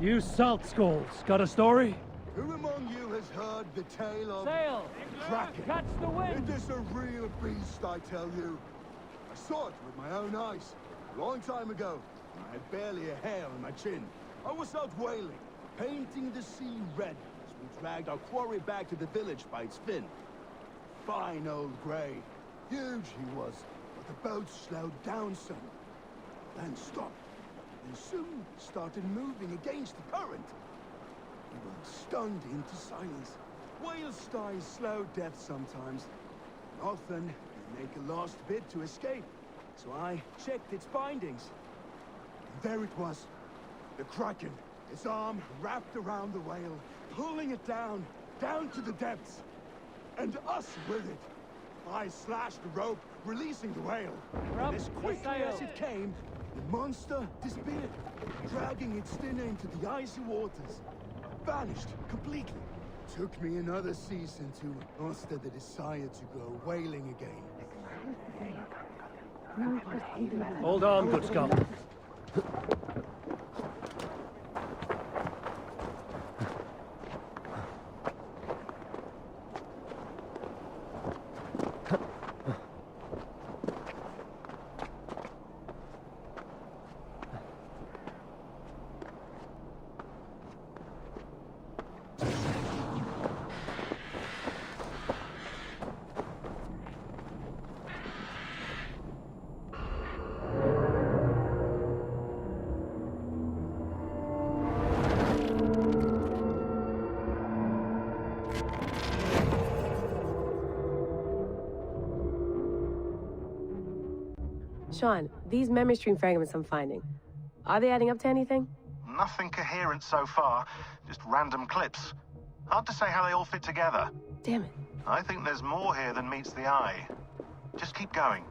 You salt skulls, got a story? Who among you has heard the tale of... Sail! Kraken? Catch the wind! It is a real beast, I tell you. I saw it with my own eyes, a long time ago. I had barely a hair on my chin. I was out whaling, painting the sea red, as we dragged our quarry back to the village by its fin. Fine old grey. Huge he was, but the boat slowed down some. Then stopped, and soon started moving against the current. We were stunned into silence. Whales die slow death sometimes. And often, they make a last bid to escape. So I checked its bindings. And there it was. The Kraken. Its arm wrapped around the whale, pulling it down to the depths. And us with it. I slashed the rope, releasing the whale. And as quickly as it came, the monster disappeared, dragging its dinner into the icy waters. Vanished completely. Took me another season to master the desire to go whaling again. Hold on, good scum. Sean, these memory stream fragments I'm finding, are they adding up to anything? Nothing coherent so far, just random clips. Hard to say how they all fit together. Damn it. I think there's more here than meets the eye. Just keep going.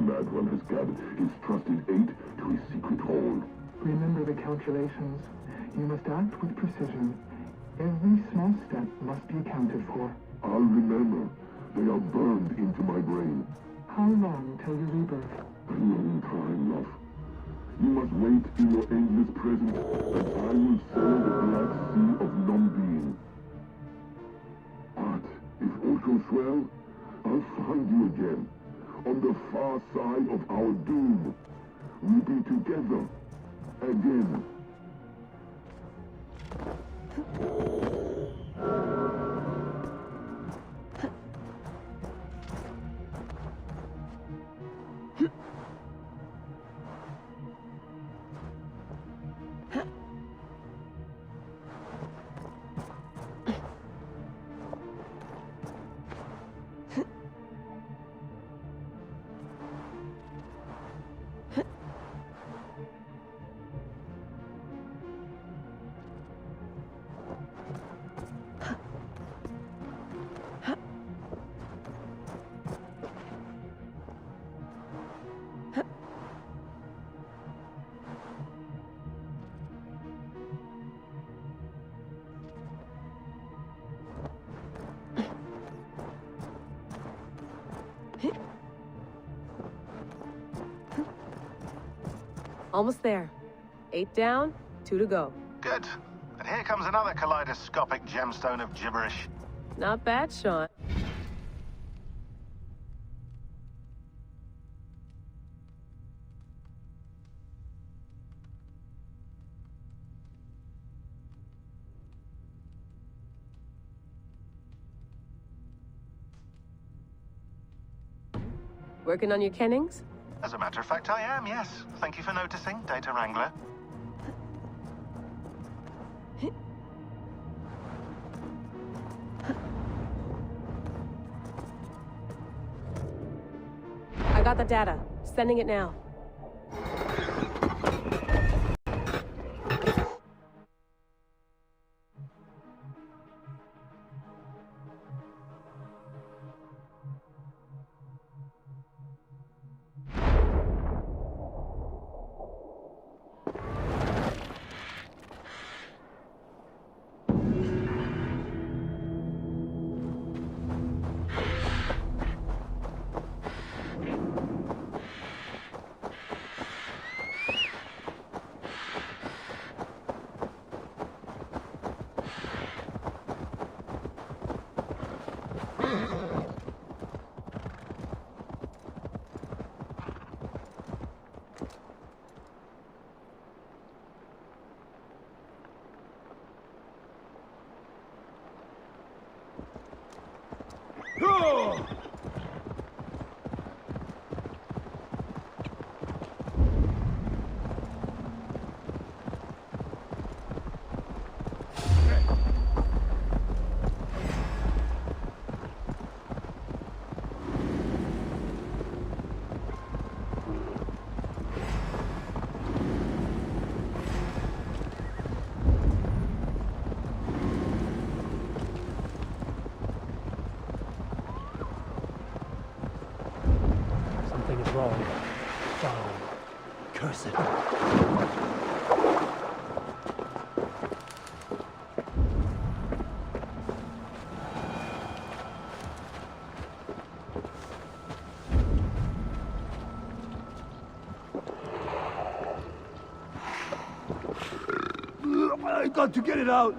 madman has gathered his trusted aid to his secret hole. Remember the calculations. You must act with precision. Every small step must be accounted for. I'll remember. They are burned into my brain. How long till your rebirth? A long time, love. You must wait in your endless presence, and I will sail the black sea of non-being. But if all goes well, I'll find you again, on the far side of our doom. We'll be together again. Almost there. 8 down, 2 to go. Good. And here comes another kaleidoscopic gemstone of gibberish. Not bad, Sean. Working on your kennings? As a matter of fact, I am, yes. Thank you for noticing, Data Wrangler. I got the data. Sending it now. Something is wrong. Foul. Curse it. I got to get it out.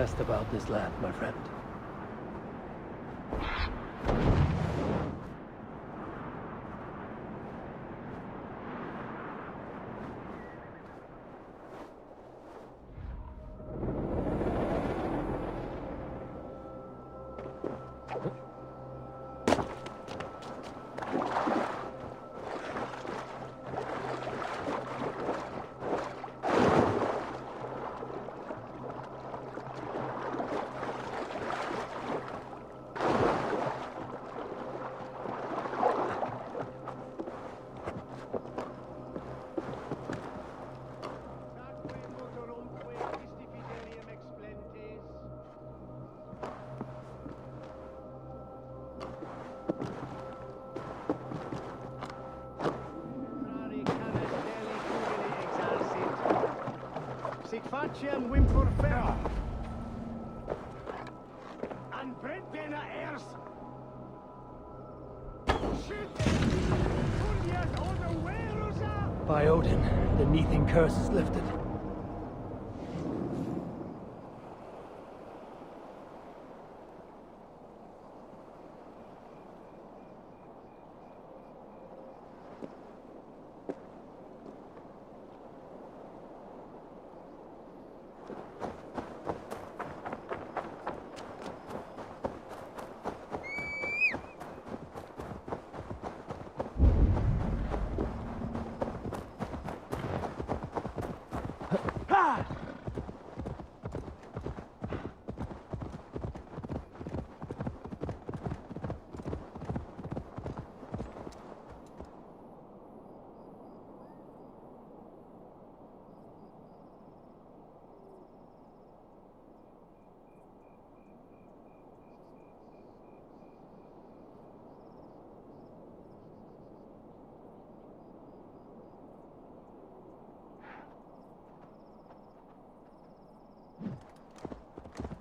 asked about this land, my friend. Sic faciem wimpur ferro. An brentbena ers. Shit! Fulvian oder Werusa! By Odin, the Neething curse is lifted.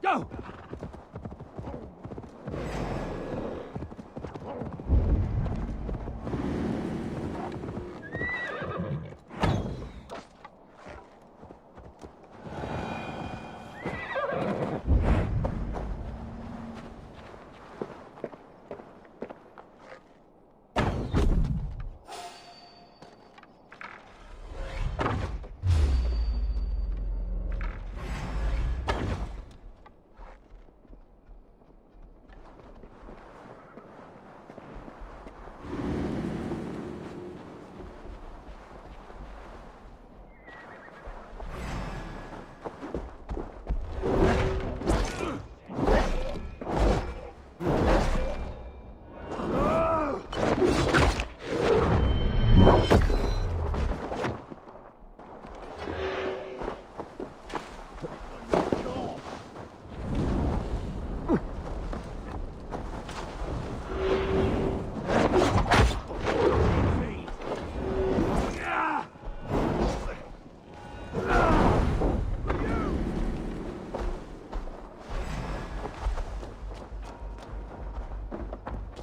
Go!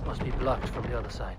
Must be blocked from the other side.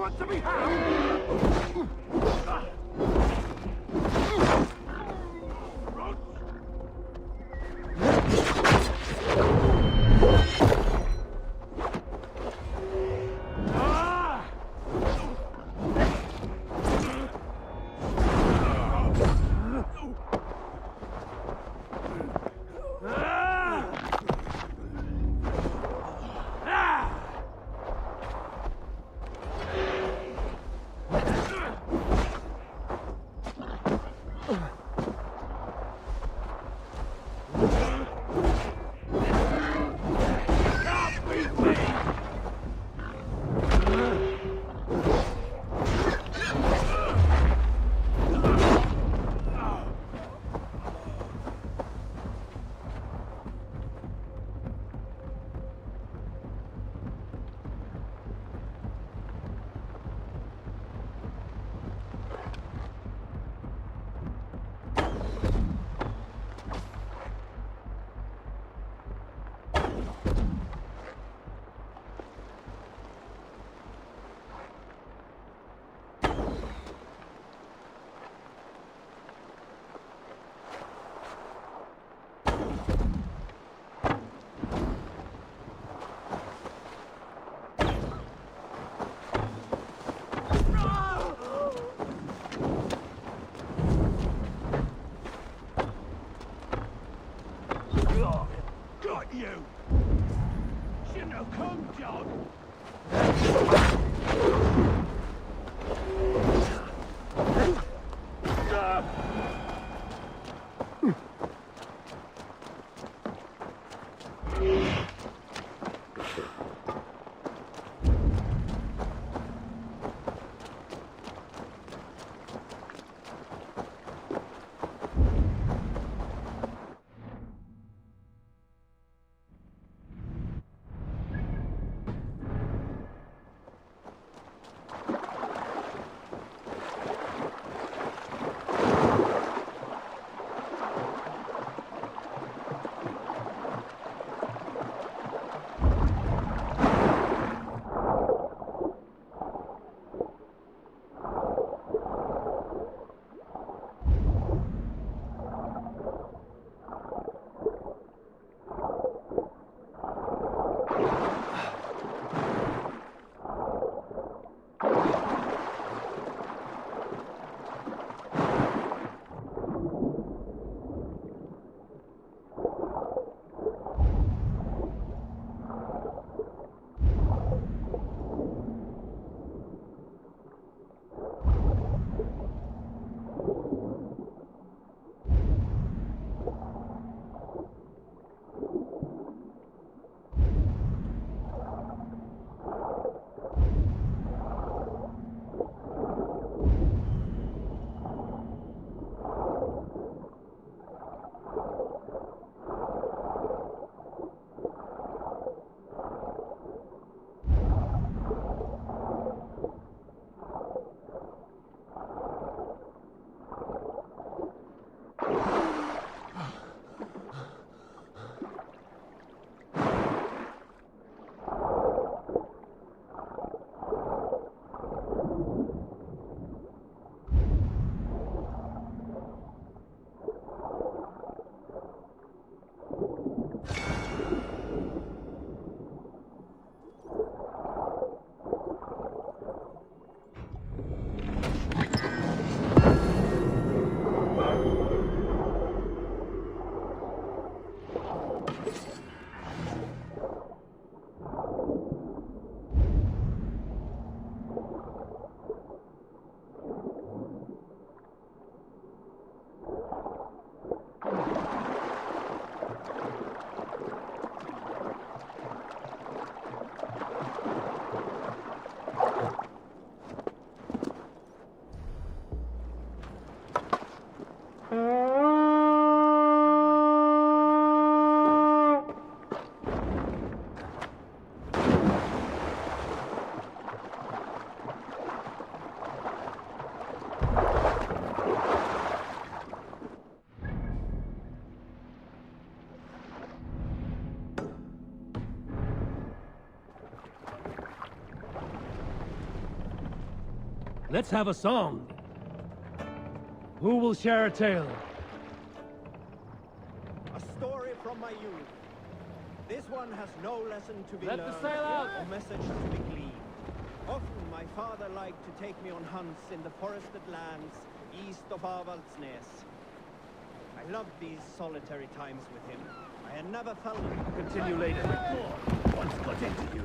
want to be hanged? Got you! Shouldn't have come, John! Let's have a song. Who will share a tale? A story from my youth. This one has no lesson to be Let the learned, sail out. or message to be gleaned. Often my father liked to take me on hunts in the forested lands east of Avaldsnes. I loved these solitary times with him. I had never felt Continue later. Once got into you.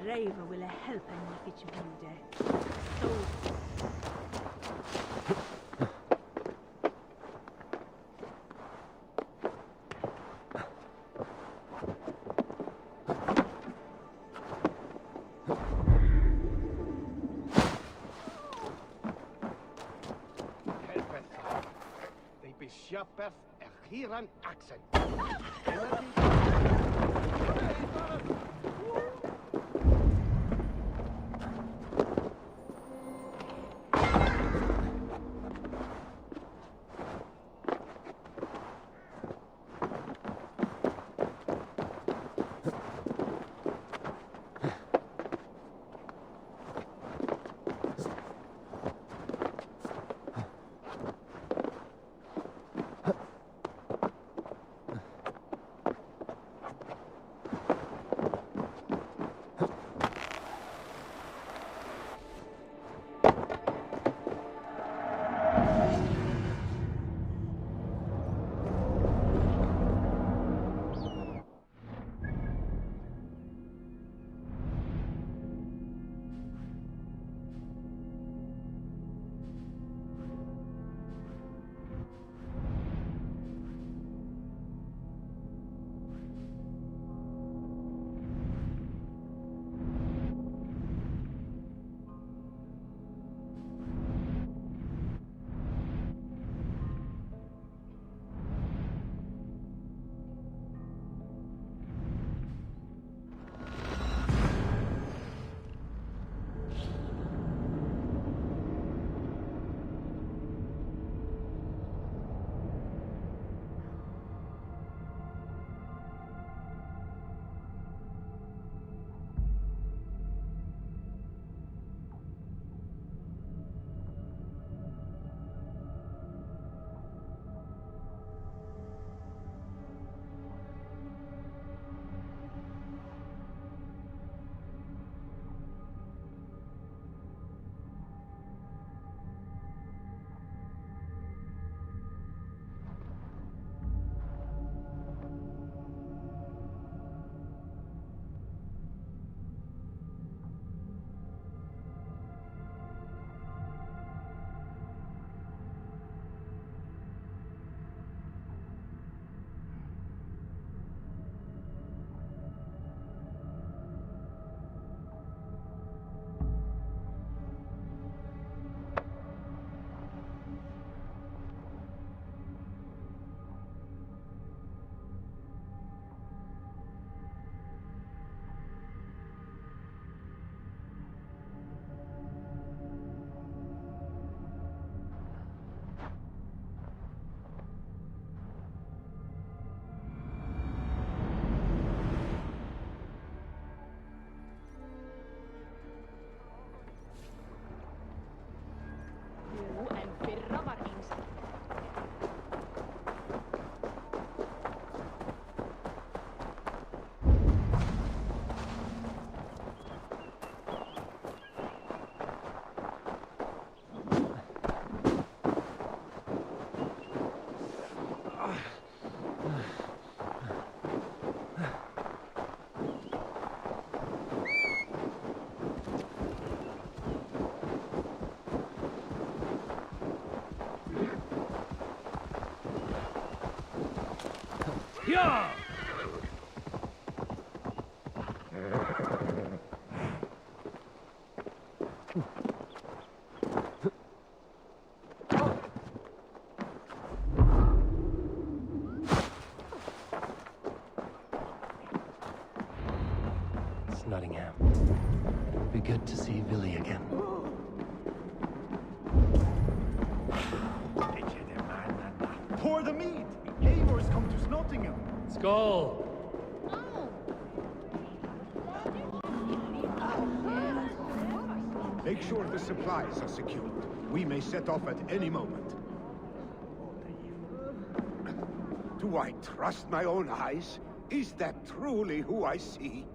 Raven will help en if it's bude. So helpeth. They be sharpeth hier an accent. Yeah! It's Nottingham. Be good to see Billy again. Pour the mead! Eivor has come to Nottingham! Skull! Make sure the supplies are secured. We may set off at any moment. Do I trust my own eyes? Is that truly who I see?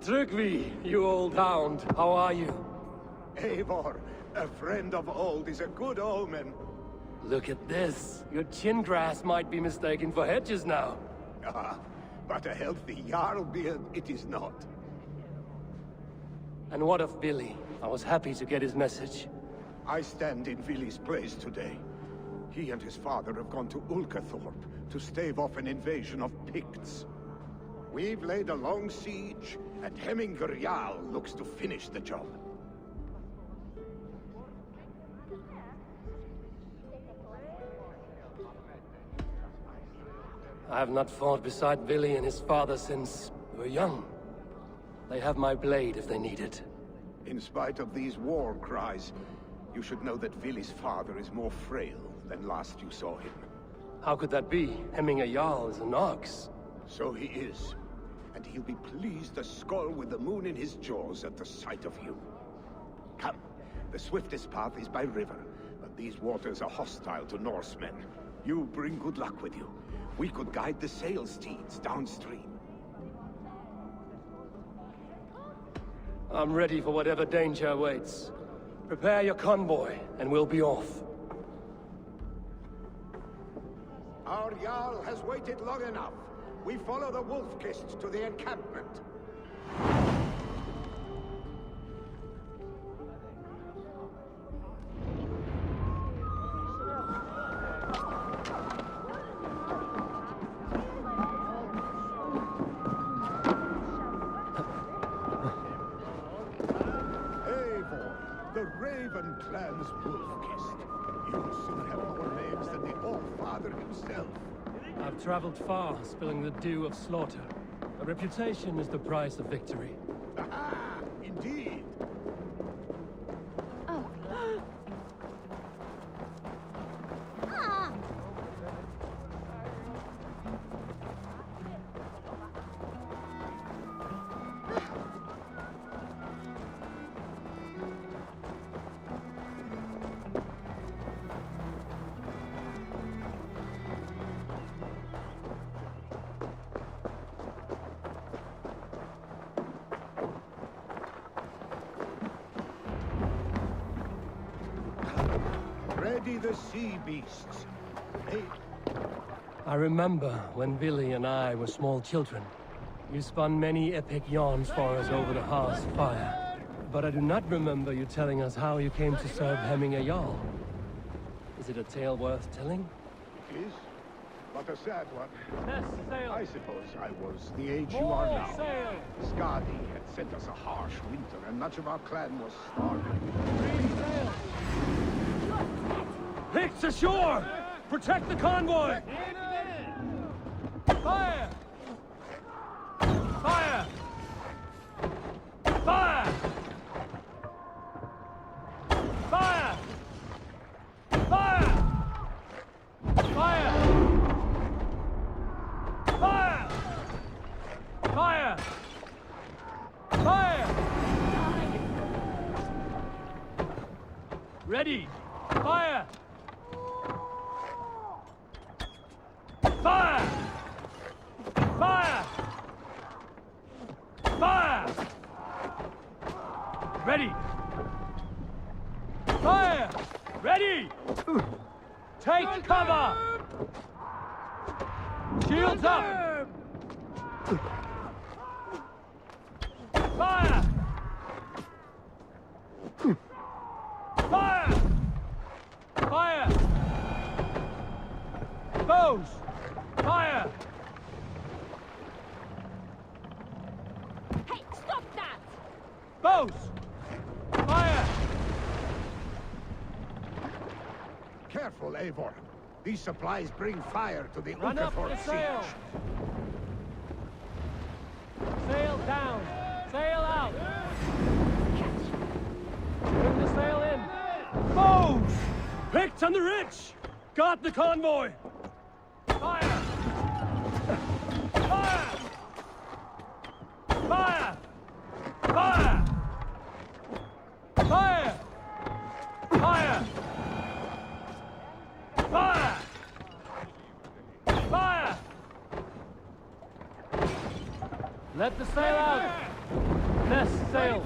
Trygvi, you old hound, how are you? Eivor, a friend of old is a good omen. Look at this. Your chin grass might be mistaken for hedges now. Ah, but a healthy Jarl beard it is not. And what of Billy? I was happy to get his message. I stand in Vili's place today. He and his father have gone to Ulkathorpe to stave off an invasion of Picts. We've laid a long siege, and Hemminger Jarl looks to finish the job. I have not fought beside Billy and his father since we were young. They have my blade if they need it. In spite of these war cries, you should know that Vili's father is more frail than last you saw him. How could that be? Hemminger Jarl is an ox. So he is. And he'll be pleased to skull with the moon in his jaws at the sight of you. Come, the swiftest path is by river, but these waters are hostile to Norsemen. You bring good luck with you. We could guide the sail steeds downstream. I'm ready for whatever danger awaits. Prepare your convoy, and we'll be off. Our Jarl has waited long enough. We follow the Wolf-Kist to the encampment. Eivor, the Raven clan's Wolf-Kist. You'll soon have more names than the All-Father himself. I've traveled far, spilling the dew of slaughter. A reputation is the price of victory. Aha! Indeed! Ready the sea beasts. Hey. I remember when Billy and I were small children. You spun many epic yarns for us over the hearth's fire. But I do not remember you telling us how you came to serve Hemminger Jarl. Is it a tale worth telling? It is, but a sad one. Yes, sail! I suppose I was the age you are now. Skadi had sent us a harsh winter, and much of our clan was starving. Picts ashore! Protect the convoy! Fire! Fire! Fire! Fire! Fire! Fire! Fire! Fire! Fire! Ready! Fire! Fire! Fire! Fire! Ready! Fire! Ready! Take cover! Shields up! Fire! Fire! Bows! Fire! Hey, stop that! Bows! Fire! Careful, Eivor. These supplies bring fire to the Run up the Ukefort sail! siege. Sail down! Sail out! Bring the sail in! Bows! Picked on the rich! Got the convoy! Fire! Fire! Fire! Fire! Fire! Fire! Fire! Fire! Let the sail out! Nest sail!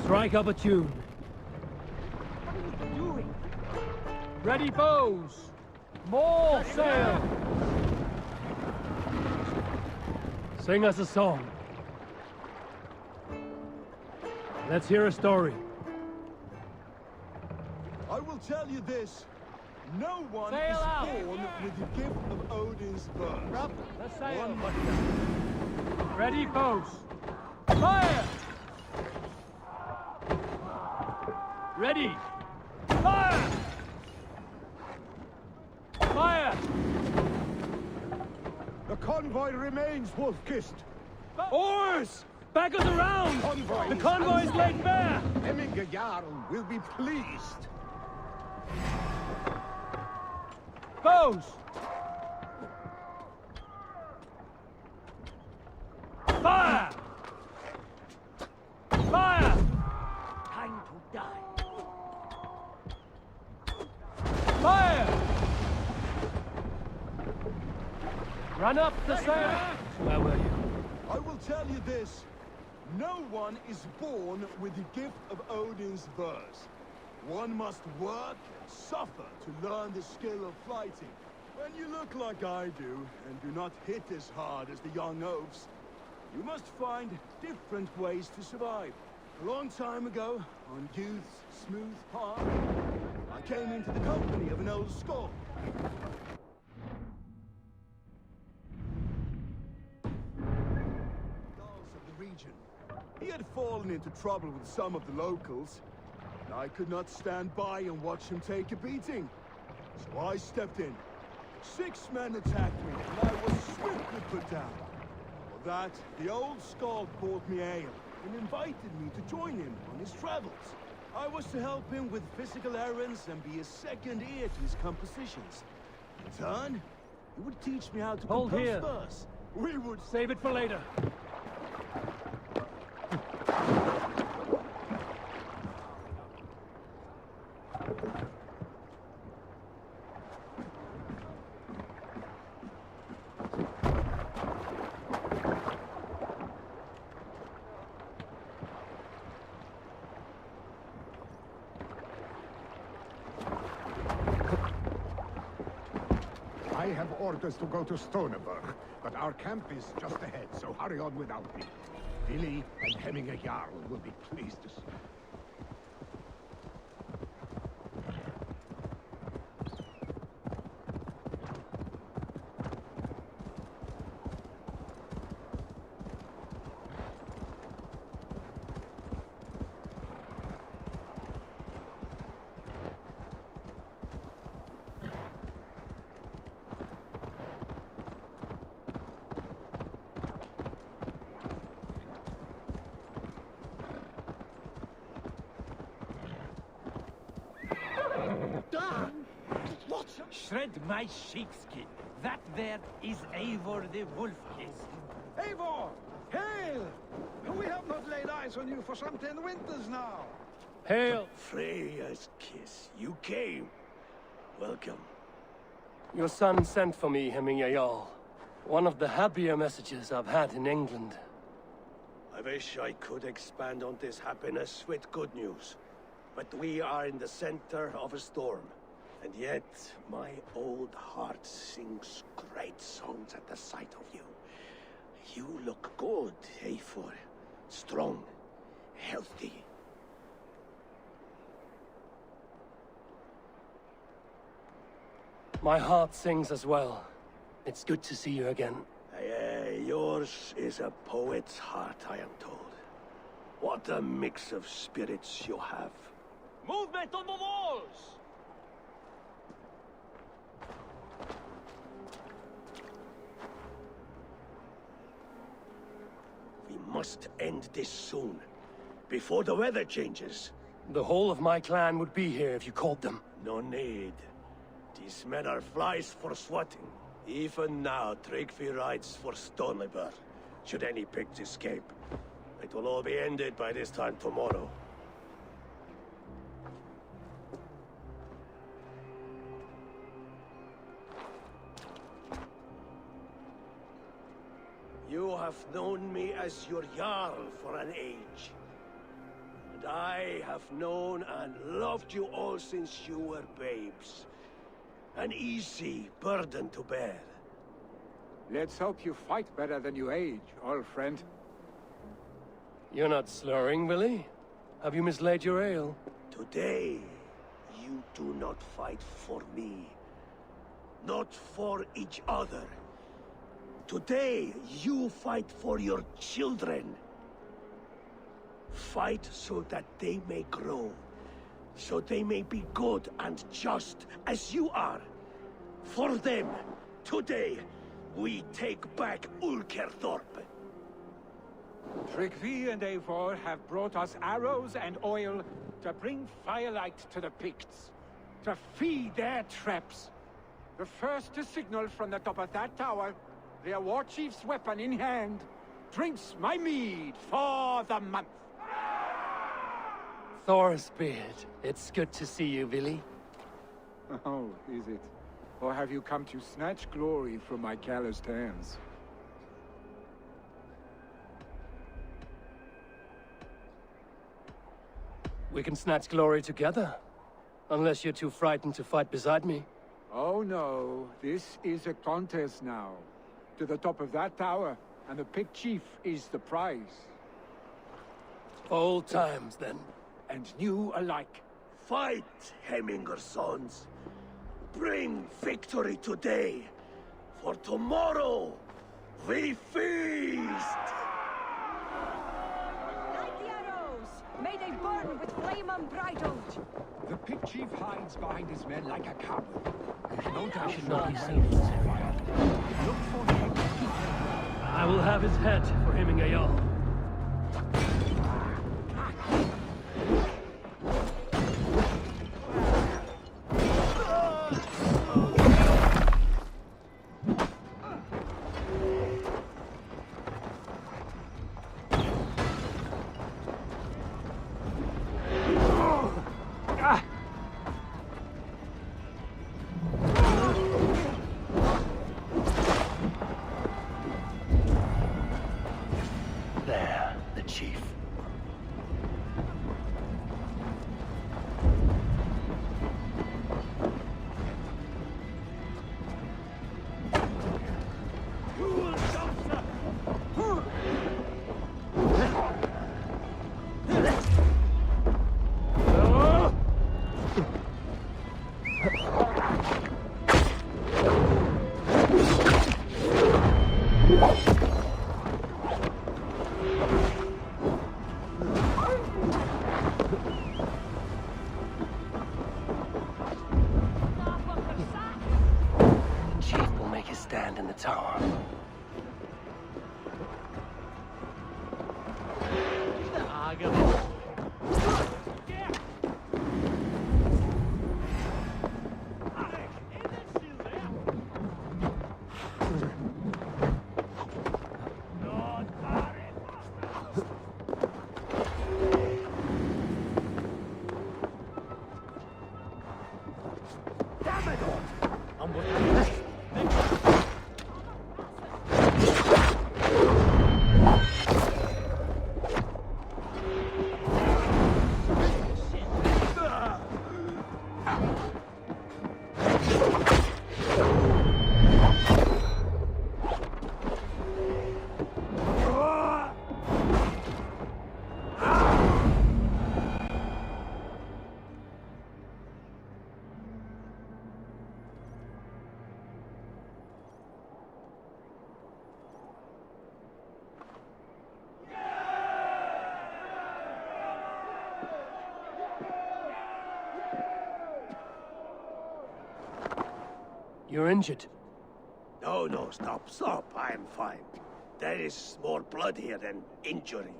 Strike up a tune. What are you doing? Ready bows! More sail! Sing us a song. Let's hear a story. I will tell you this. No one Sail is out. born with the gift of Odin's birth. Up the sail. One must Ready bows! Fire! Ready! Fire! Fire! The convoy remains wolf-kissed. Oars! Back us around! Convoy The is convoy is laid bare! Hemminge Jarl will be pleased. Bows! Fire! Fire! Time to die. Fire! Run up the sail! Where were you? I will tell you this. No one is born with the gift of Odin's verse. One must work and suffer to learn the skill of fighting. When you look like I do, and do not hit as hard as the young oafs, you must find different ways to survive. A long time ago, on youth's smooth path, I came into the company of an old Skald. Of the region. He had fallen into trouble with some of the locals, and I could not stand by and watch him take a beating. So I stepped in. 6 men attacked me, and I was swiftly put down. For that, the old Skald bought me ale and invited me to join him on his travels. I was to help him with physical errands and be a second ear to his compositions. In turn, he would teach me how to Hold compose here. verse. We would Save it for later. I have orders to go to Stoneberg, but our camp is just ahead, so hurry on without me. Billy and Hemminge Jarl will be pleased to see you. Shred my sheepskin. That there is Eivor the Wolf-Kissed. Eivor! Hail! We have not laid eyes on you for some 10 winters now. Hail! Freya's kiss. You came. Welcome. Your son sent for me, Hemminge Jarl. One of the happier messages I've had in England. I wish I could expand on this happiness with good news. But we are in the center of a storm. And yet, my old heart sings great songs at the sight of you. You look good, Eivor. Strong, healthy. My heart sings as well. It's good to see you again. Yours is a poet's heart, I am told. What a mix of spirits you have. Movement on the walls! We must end this soon, before the weather changes. The whole of my clan would be here if you called them. No need. These men are flies for swatting. Even now, Tryggvi rides for Stonebur, should any Picts escape. It will all be ended by this time tomorrow. You have known me as your Jarl for an age. And I have known and loved you all since you were babes. An easy burden to bear. Let's hope you fight better than you age, old friend. You're not slurring, Willie? Have you mislaid your ale? Today, you do not fight for me. Not for each other. Today, you fight for your children. Fight so that they may grow. So they may be good and just as you are. For them, today, we take back Ulkerthorpe. Tryggvi and Eivor have brought us arrows and oil to bring firelight to the Picts, to feed their traps. The first to signal from the top of that tower, their war chief's weapon in hand, drinks my mead for the month. Thorsbeard, it's good to see you, Willie. Oh, is it? Or have you come to snatch glory from my calloused hands? We can snatch glory together. Unless you're too frightened to fight beside me. Oh no, this is a contest now. To the top of that tower, and the Pict chief is the prize. Old times, then. And new alike. Fight, Hemminger sons. Bring victory today, for tomorrow we feast! Light the arrows! May they burn with flame unbridled! The Pict chief hides behind his men like a coward. There's no doubt should not be seen in this area. Look for him. I will have his head for Hemminger Jarl. There, the chief. You're injured. No, no, stop, stop. I am fine. There is more blood here than injury.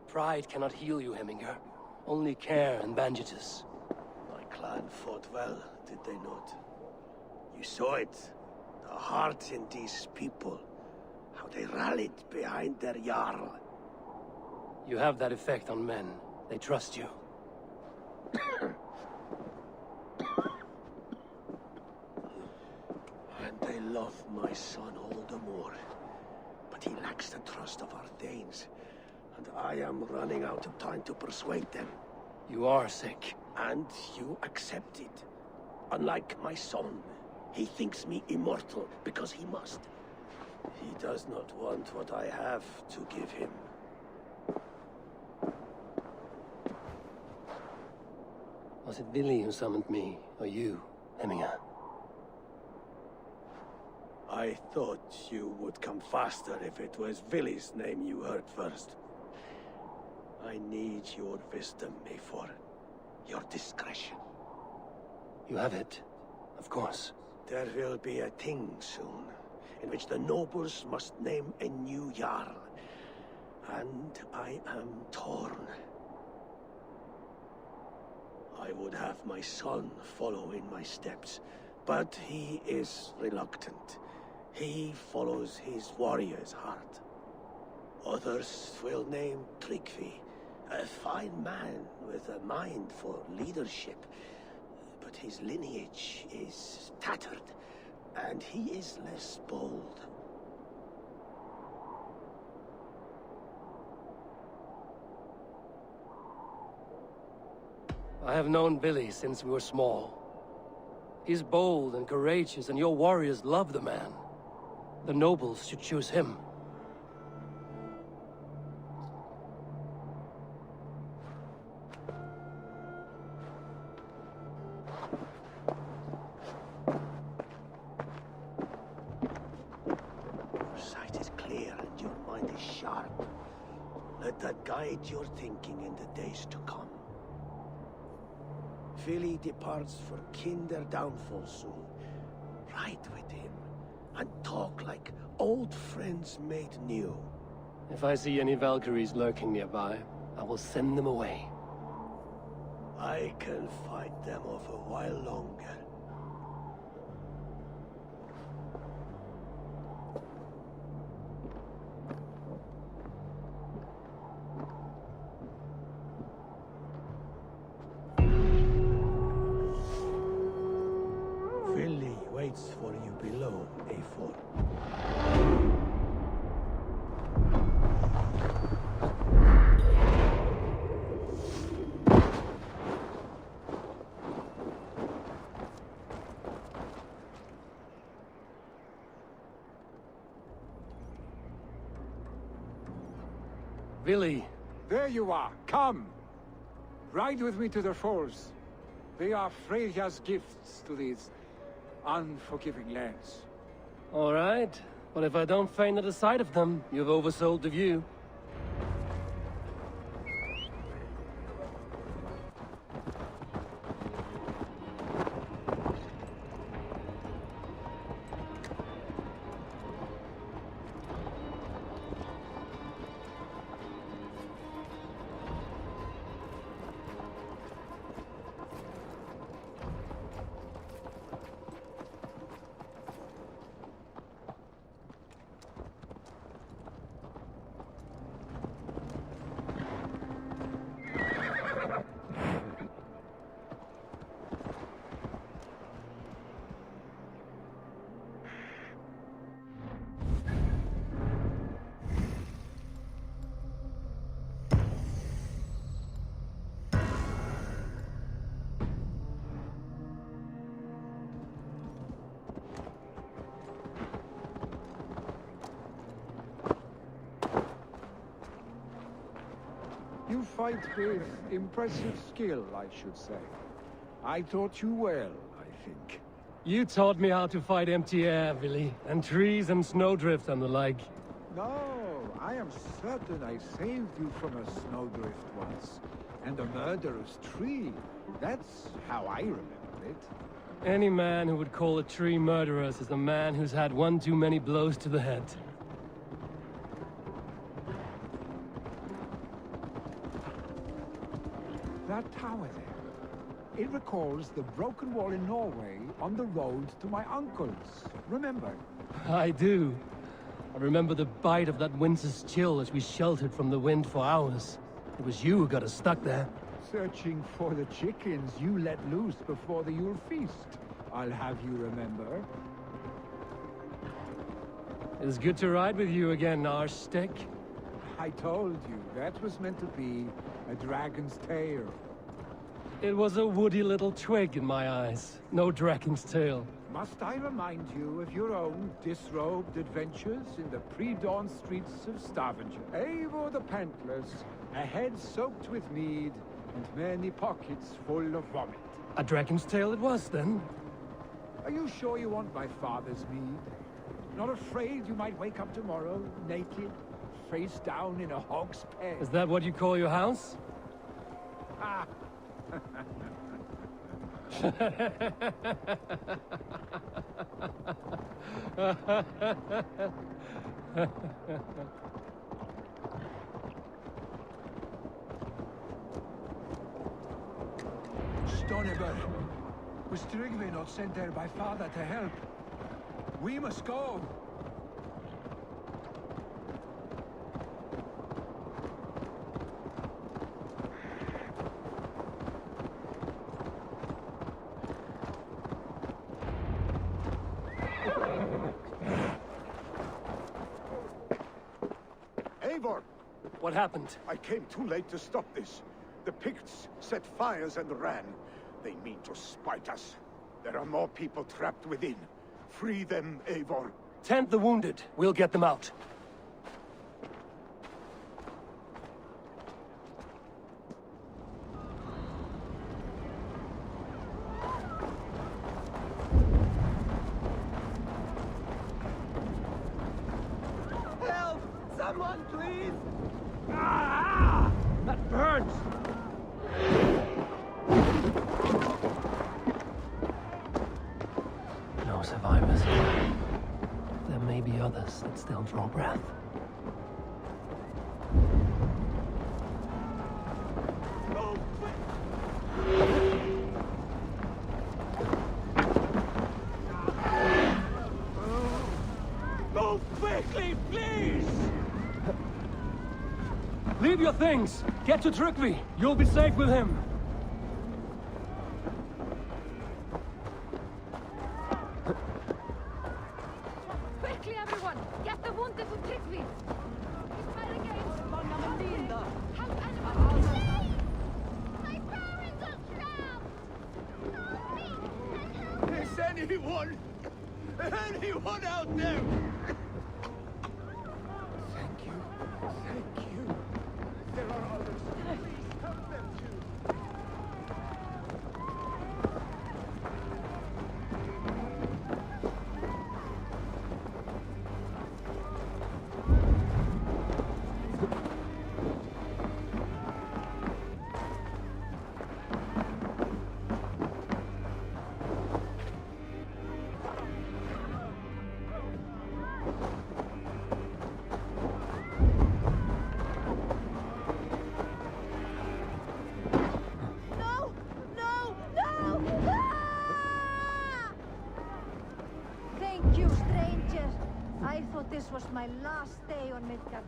Pride cannot heal you, Heminger. Only care and bandages. My clan fought well, did they not? You saw it. The heart in these people. How they rallied behind their Jarl. You have that effect on men. They trust you. And they love my son all the more. But he lacks the trust of our Danes. And I am running out of time to persuade them. You are sick. And you accept it. Unlike my son, he thinks me immortal because he must. He does not want what I have to give him. Was it Billy who summoned me, or you, Heminger? I thought you would come faster if it was Villy's name you heard first. I need your wisdom, Mayfor. Your discretion. You have it, of course. There will be a thing soon, in which the nobles must name a new Jarl. And I am torn. I would have my son follow in my steps, but he is reluctant. He follows his warrior's heart. Others will name Tryggvi, a fine man with a mind for leadership. But his lineage is tattered, and he is less bold. I have known Billy since we were small. He's bold and courageous, and your warriors love the man. The nobles should choose him. Your sight is clear and your mind is sharp. Let that guide your thinking in the days to come. Vili departs for Kinder downfall soon. Ride with him, and talk like old friends made new. If I see any Valkyries lurking nearby, I will send them away. I can fight them off a while longer. Vili waits for you below, A4. Billy! There you are. Come! Ride with me to the falls. They are Freya's gifts to these unforgiving lands. All right, but if I don't faint at the sight of them, you've oversold the view. You fight with impressive skill, I should say. I taught you well, I think. You taught me how to fight empty air, Billy, and trees and snowdrift and the like. No, I am certain I saved you from a snowdrift once. and a murderous tree. That's how I remember it. Any man who would call a tree murderous is a man who's had one too many blows to the head. That tower there. It recalls the broken wall in Norway on the road to my uncle's. Remember? I do. I remember the bite of that winter's chill as we sheltered from the wind for hours. It was you who got us stuck there. Searching for the chickens you let loose before the Yule feast. I'll have you remember. It's good to ride with you again, Arstick. I told you, that was meant to be a dragon's tail. It was a woody little twig in my eyes. No dragon's tail. Must I remind you of your own disrobed adventures in the pre-dawn streets of Stavanger? Eivor the Pantless, a head soaked with mead, and many pockets full of vomit. A dragon's tail it was, then? Are you sure you want my father's mead? Not afraid you might wake up tomorrow, naked, face down in a hog's pen? Is that what you call your house? Ah! Stoneberg, was Tryggvi not sent there by father to help? We must go. Eivor! What happened? I came too late to stop this. The Picts set fires and ran. They mean to spite us. There are more people trapped within. Free them, Eivor. Tend the wounded. We'll get them out. Help! Someone, please! Ah! That burns! No survivors. There may be others that still draw breath. Move quickly, please! Leave your things! Get to Tryggvi! You'll be safe with him! Quickly, everyone! Get the wounded to Tryggvi! He's fighting against Valhalla! Help anyone! My parents are trapped! Help me! And help Is anyone out there? Thank you. Thank you. There are others. Please help them too. No! No! No! Ah! Thank you, stranger. I thought this was my last day on Midgard.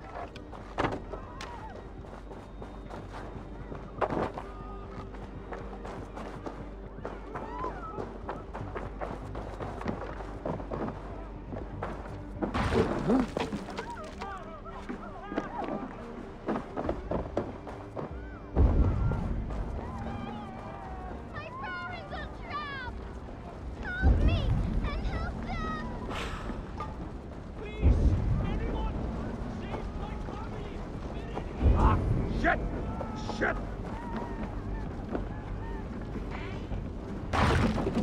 My parents are trapped! Help me! And help them! Please! Anyone! Save my family! Ah! Shit! Shit!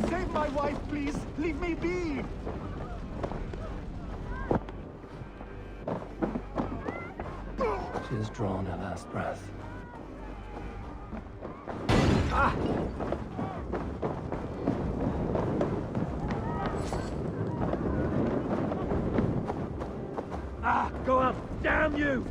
Save my wife, please! Leave me be! She has drawn her last breath. Go up! Damn you!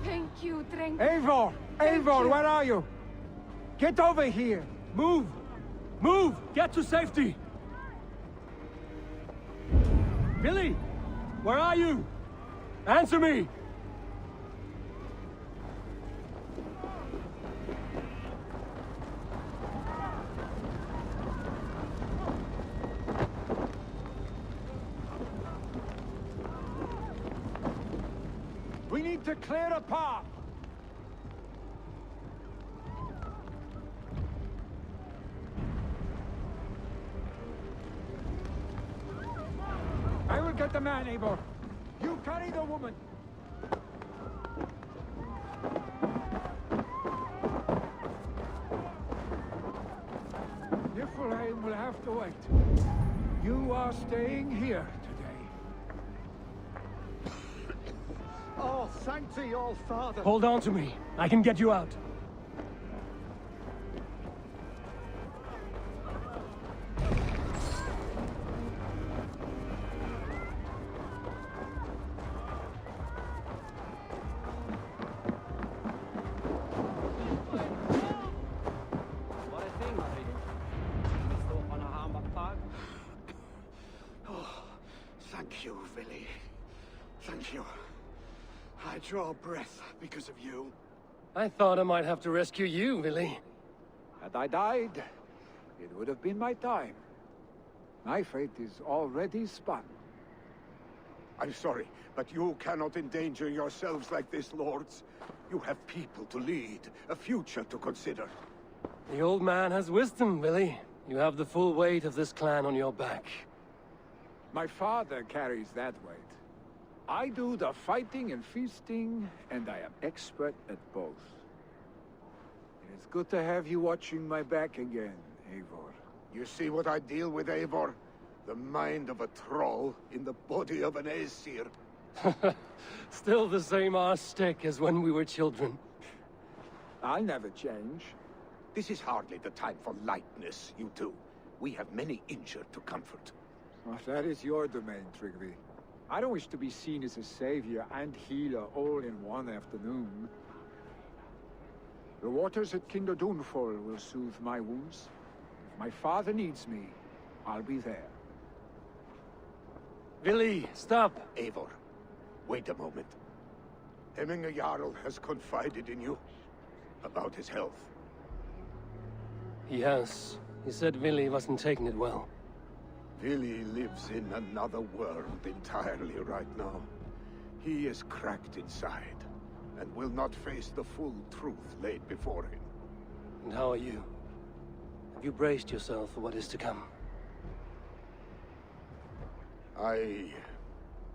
Thank you, Drink. Eivor! Eivor, where are you? Get over here! Move! Move! Get to safety! Billy! Where are you? Answer me! We need to clear a path! I will get the man, Eivor. You carry the woman. Niflheim will have to wait. You are staying here today. Oh, thank thee, all father. Hold on to me. I can get you out. Thank you, Villy. Thank you. I draw breath because of you. I thought I might have to rescue you, Billy. Had I died, it would have been my time. My fate is already spun. I'm sorry, but you cannot endanger yourselves like this, lords. You have people to lead, a future to consider. The old man has wisdom, Billy. You have the full weight of this clan on your back. My father carries that weight. I do the fighting and feasting, and I am expert at both. It is good to have you watching my back again, Eivor. You see what I deal with, Eivor? The mind of a troll in the body of an Aesir. Still the same arse stick as when we were children. I'll never change. This is hardly the time for lightness, you two. We have many injured to comfort. Well, that is your domain, Tryggvi. I don't wish to be seen as a savior and healer all in one afternoon. The waters at Kinder Dunfall will soothe my wounds. If my father needs me, I'll be there. Billy, stop! Eivor, wait a moment. Hemminger Jarl has confided in you about his health. He has. He said Billy wasn't taking it well. Billy lives in another world entirely right now. He is cracked inside, and will not face the full truth laid before him. And how are you? Have you braced yourself for what is to come? I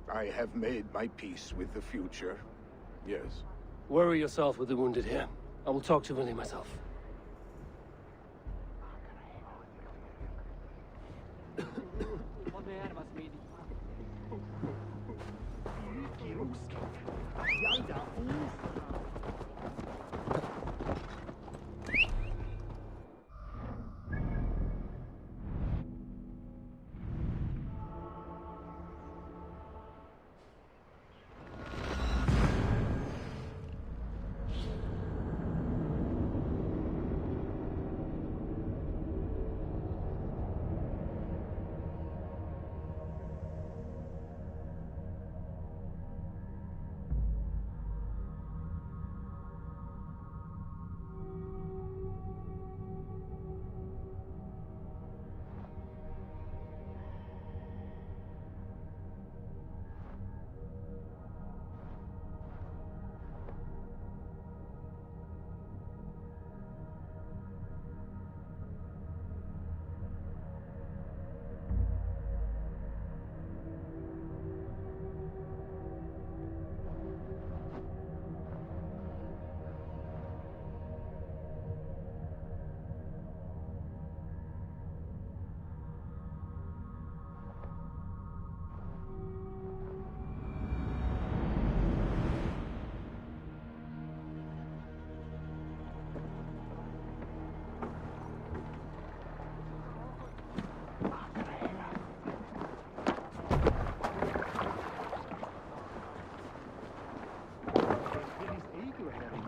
have made my peace with the future, yes. Worry yourself with the wounded here. I will talk to Billy myself.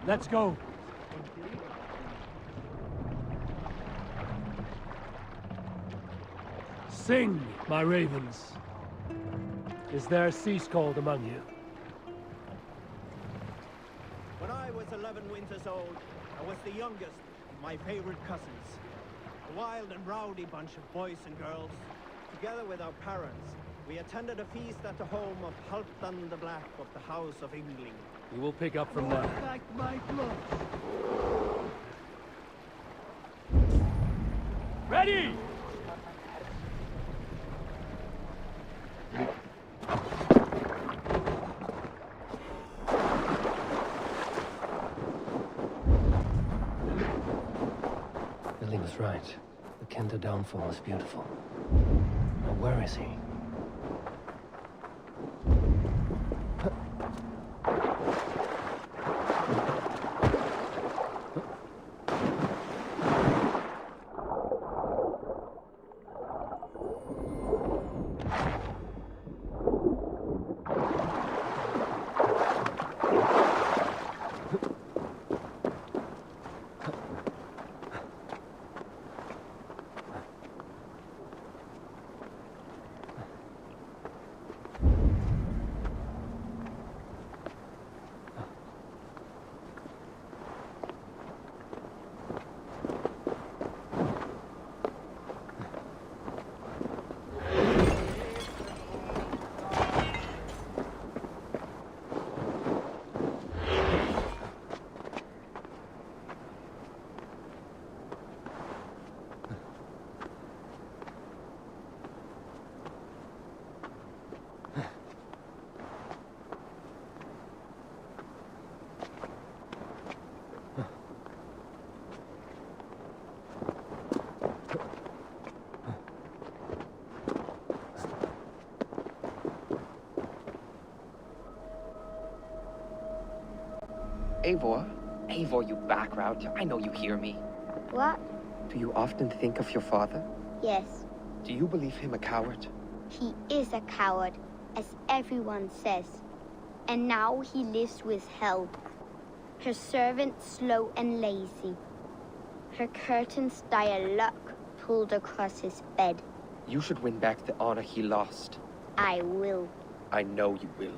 Let's go. Sing, my ravens. Is there a sea scald among you? When I was 11 winters old, I was the youngest of my favorite cousins. A wild and rowdy bunch of boys and girls. Together with our parents, we attended a feast at the home of Halfdan the Black of the House of Yngling. We will pick up from there. Like my blood. Ready! Billy was right. The Kenta downfall was beautiful. Now where is he? Eivor, you background. I know you hear me. What? Do you often think of your father? Yes. Do you believe him a coward? He is a coward, as everyone says. And now he lives with Hel. Her servant slow and lazy. Her curtains dialogue pulled across his bed. You should win back the honor he lost. I will. I know you will.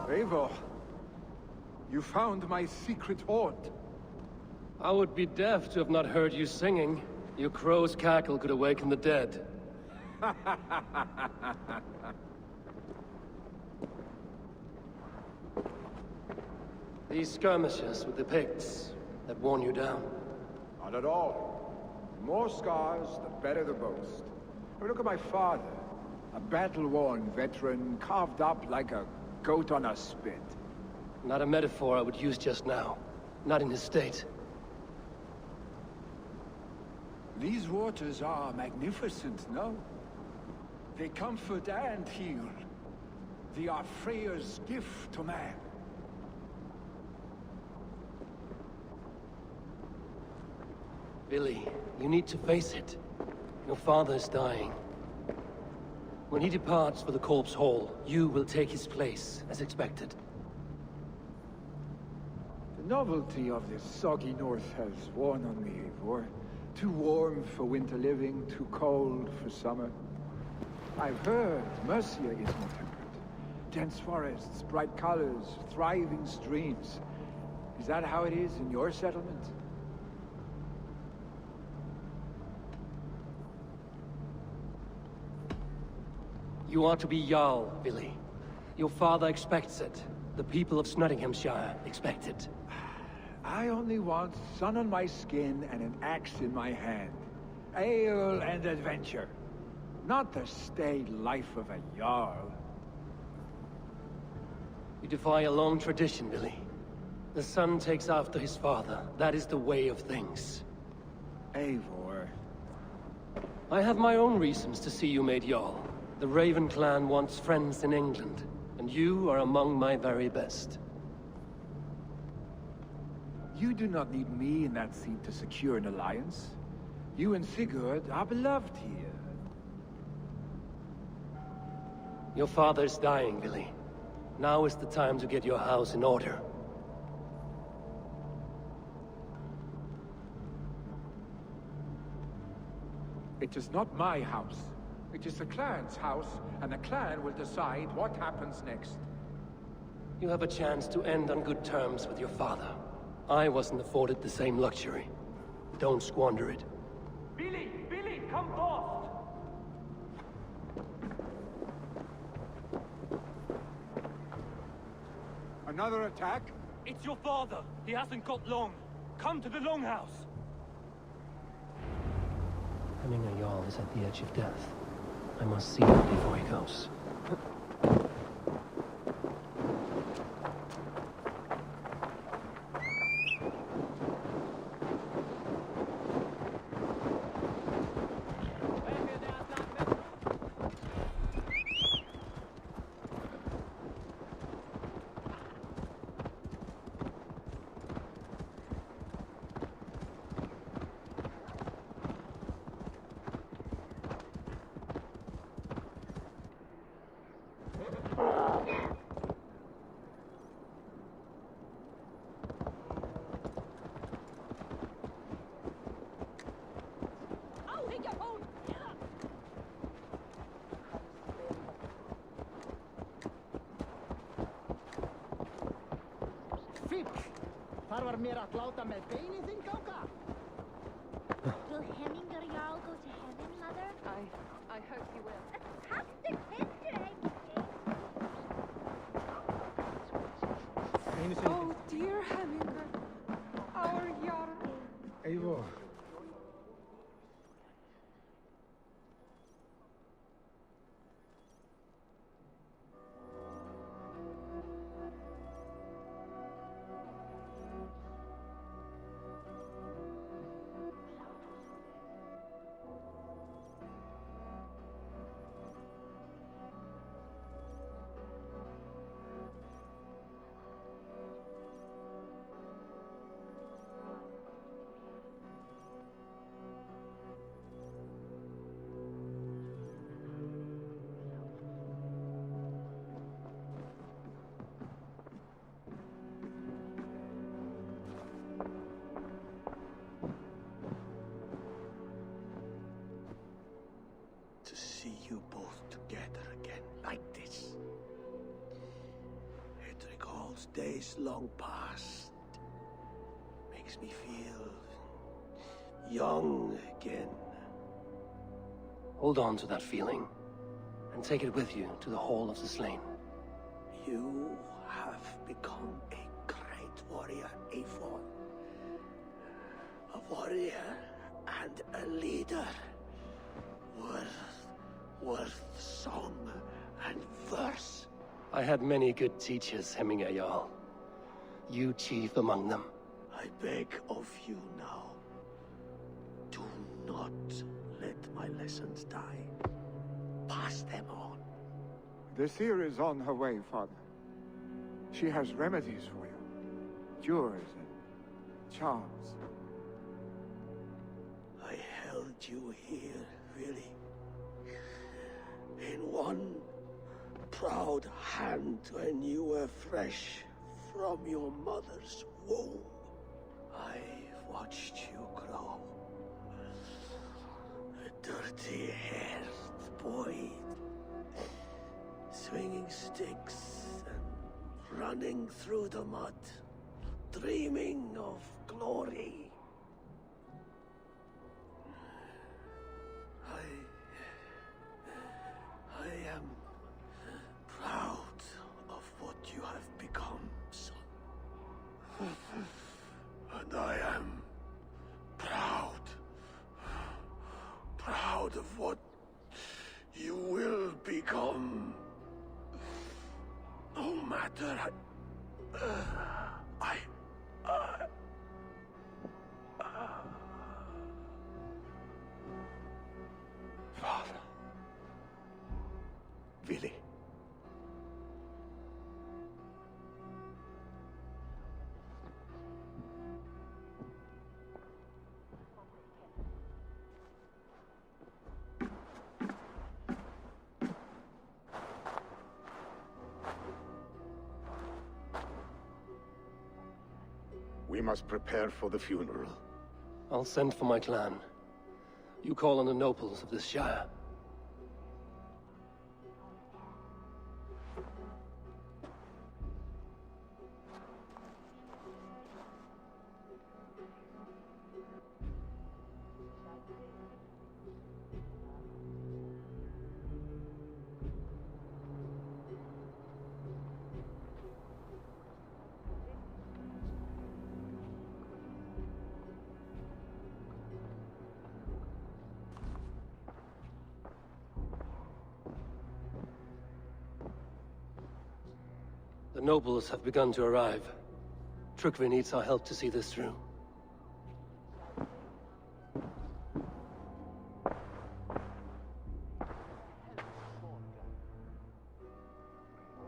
Eivor, you found my secret haunt. I would be deaf to have not heard you singing. Your crow's cackle could awaken the dead. These skirmishes with the Picts that worn you down? Not at all. The more scars, the better the boast. But look at my father. A battle-worn veteran, carved up like a goat on a spit. Not a metaphor I would use just now. Not in his state. These waters are magnificent, no? They comfort and heal. They are Freya's gift to man. Billy, you need to face it. Your father is dying. When he departs for the Corpse Hall, you will take his place, as expected. The novelty of this soggy north has worn on me, Eivor. Too warm for winter living, too cold for summer. I've heard Mercia is more temperate. Dense forests, bright colors, thriving streams. Is that how it is in your settlement? You are to be Jarl, Billy. Your father expects it. The people of Nottinghamshire expect it. I only want sun on my skin and an axe in my hand. Ale and adventure. Not the staid life of a Jarl. You defy a long tradition, Billy. The son takes after his father. That is the way of things. Eivor. I have my own reasons to see you made Jarl. The Raven clan wants friends in England, and you are among my very best. You do not need me in that seat to secure an alliance. You and Sigurd are beloved here. Your father is dying, Billy. Now is the time to get your house in order. It is not my house. It is the clan's house, and the clan will decide what happens next. You have a chance to end on good terms with your father. I wasn't afforded the same luxury. Don't squander it. Billy! Billy, come forth! Another attack? It's your father. He hasn't got long. Come to the Longhouse. Having a Jarl is at the edge of death. I must see him before he goes. Þar var mér að láta með beinin þinn ganga. Will Hemminger Jarl go to heaven, Mother? I hope he will. A fantastic picture, Oh, dear Hemminger. Our Jarl. Eivor. old days long past. Makes me feel young again. Hold on to that feeling, and take it with you to the Hall of the Slain. You have become a great warrior, Eivor. A warrior and a leader. Worth song and verse. I had many good teachers, Hemminger Jarl. You chief among them. I beg of you now, do not let my lessons die. Pass them on. The seer is on her way, Father. She has remedies for you. Cures and charms. I held you here, really. In one proud hand when you were fresh from your mother's womb. I watched you grow. A dirty-haired boy, swinging sticks and running through the mud, dreaming of glory. I am proud of what you have become, son. And I am proud of what you will become. No matter Father. Really? We must prepare for the funeral. I'll send for my clan. You call on the nobles of this shire. The nobles have begun to arrive. Trukvi needs our help to see this through.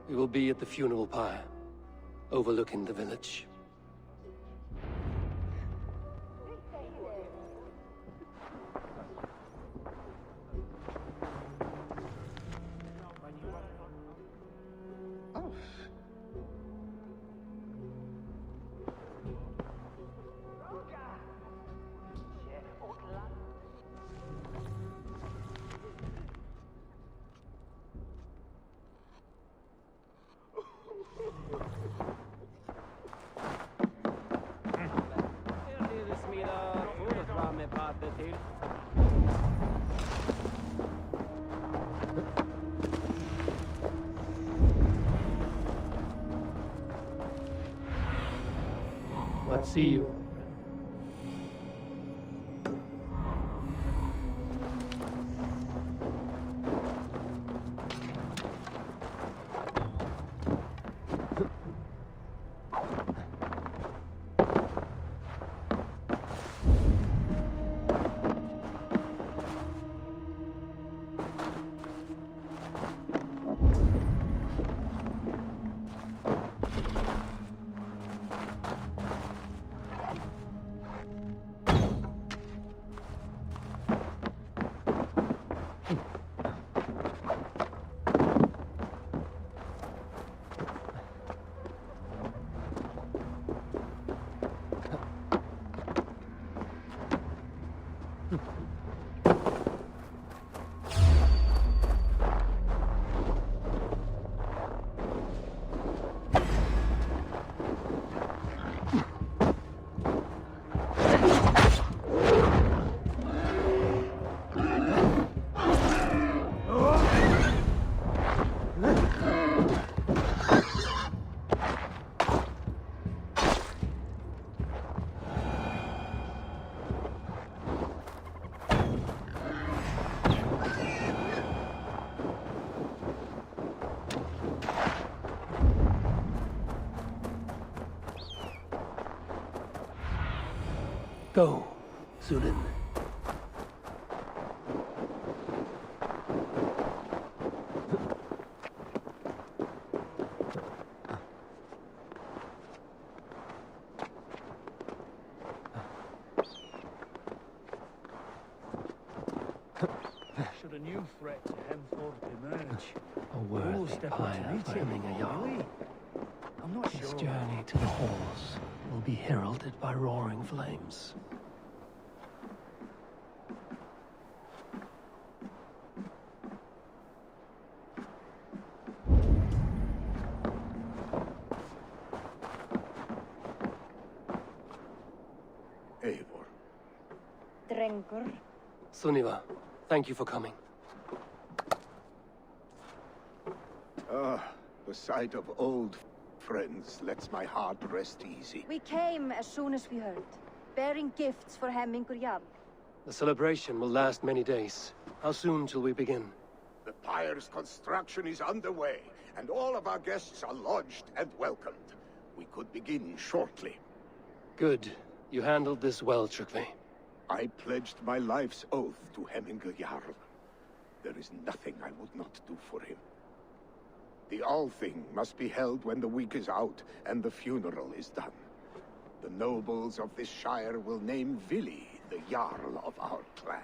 We will be at the funeral pyre, overlooking the village. Let's see you. go, Sunan. Should a new threat to Hemthorpe emerge, A we'll all worthy step up to pyre meet for him, hemming a won't yarl. we? I'm not His sure. journey to the halls will be heralded by roaring flames. Eivor. Drengur. Sunniva, thank you for coming. The sight of old friends lets my heart rest easy. We came as soon as we heard, bearing gifts for Hemmingur Jarl. The celebration will last many days. How soon till we begin? The pyre's construction is underway, and all of our guests are lodged and welcomed. We could begin shortly. Good. You handled this well, Tryggvi. I pledged my life's oath to Hemmingur Jarl. There is nothing I would not do for him. The Althing must be held when the week is out and the funeral is done. The nobles of this shire will name Vili the Jarl of our clan.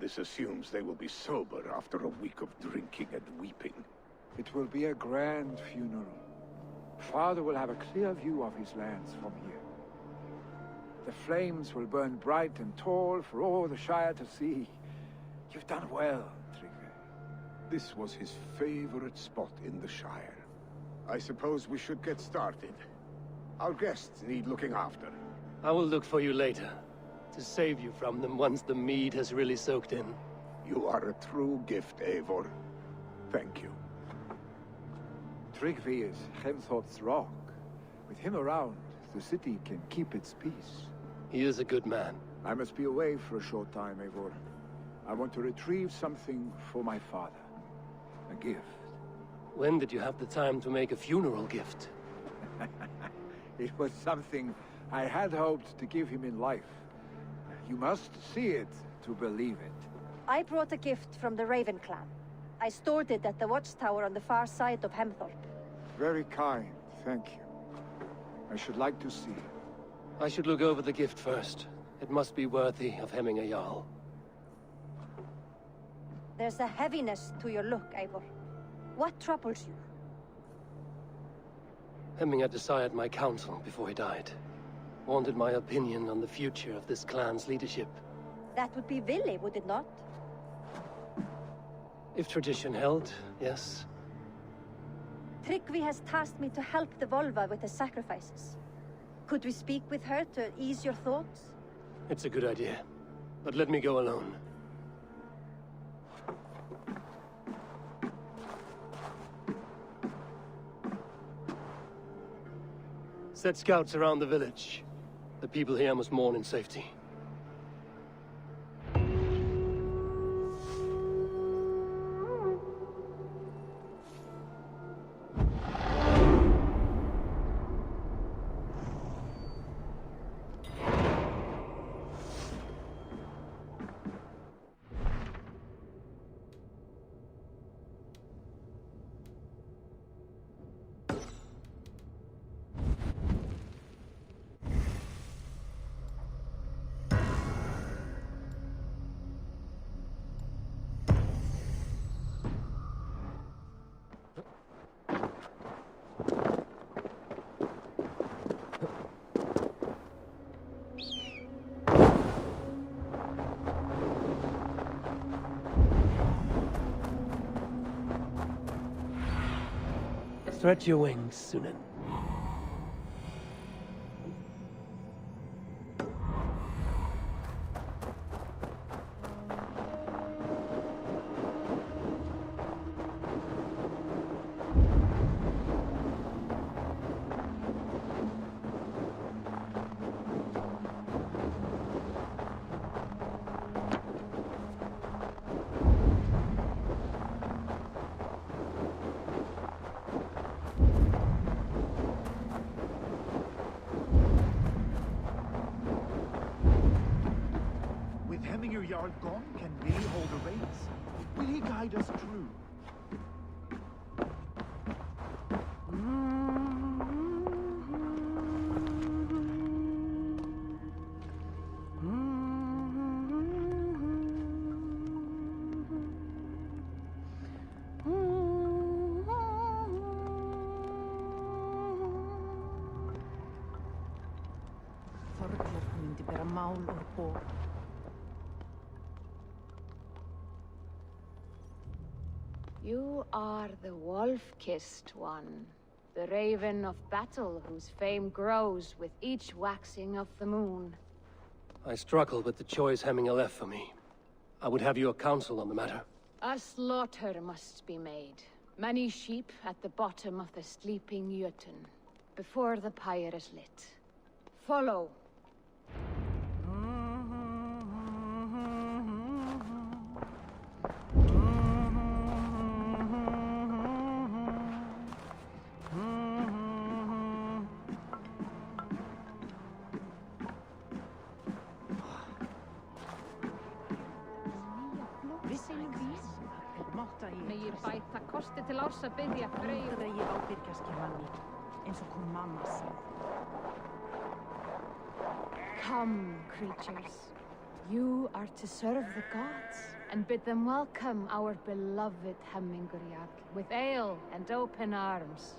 This assumes they will be sober after a week of drinking and weeping. It will be a grand funeral. Father will have a clear view of his lands from here. The flames will burn bright and tall for all the Shire to see. You've done well, Tryggvi. This was his favorite spot in the Shire. I suppose we should get started. Our guests need looking after. I will look for you later, to save you from them once the mead has really soaked in. You are a true gift, Eivor. Thank you. Tryggvi is Hemthorpe's rock. With him around, the city can keep its peace. He is a good man. I must be away for a short time, Eivor. I want to retrieve something for my father. A gift. When did you have the time to make a funeral gift? It was something I had hoped to give him in life. You must see it to believe it. I brought a gift from the Raven clan. I stored it at the watchtower on the far side of Hemthorpe. Very kind, thank you. I should like to see it. I should look over the gift first. It must be worthy of hemming a jarl. There's a heaviness to your look, Eivor. What troubles you? Hemming had desired my counsel before he died. Wanted my opinion on the future of this clan's leadership. That would be Vili, would it not? If tradition held, yes. Tryggvi has tasked me to help the Volva with the sacrifices. Could we speak with her to ease your thoughts? It's a good idea. But let me go alone. Set scouts around the village. The people here must mourn in safety. Stretch your wings, Sunan. Jarl gone, can we hold the reins? Will he guide us true? Myndi bera mál úr bók. You are the wolf-kissed one, the raven of battle whose fame grows with each waxing of the moon. I struggle with the choice Hemminger left for me. I would have your counsel on the matter. A slaughter must be made. Many sheep at the bottom of the sleeping Jötun, before the pyre is lit. Follow. Megi bæta kosti til árs að biðja freyju. Aldrei ábyrgjast manni, eins og hún mamma sagði. Come, creatures. You are to serve the gods and bid them welcome our beloved Hemmingerjarl with ale and open arms.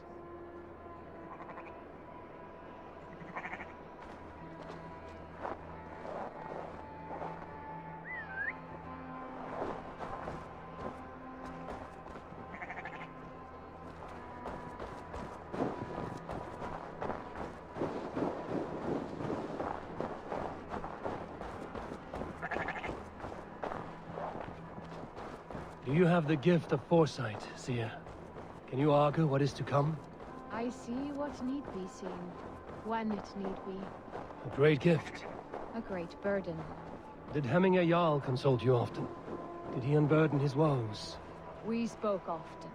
Do you have the gift of foresight, seer? Can you argue what is to come? I see what need be seen, when it need be. A great gift. A great burden. Did Hemminger Jarl consult you often? Did he unburden his woes? We spoke often,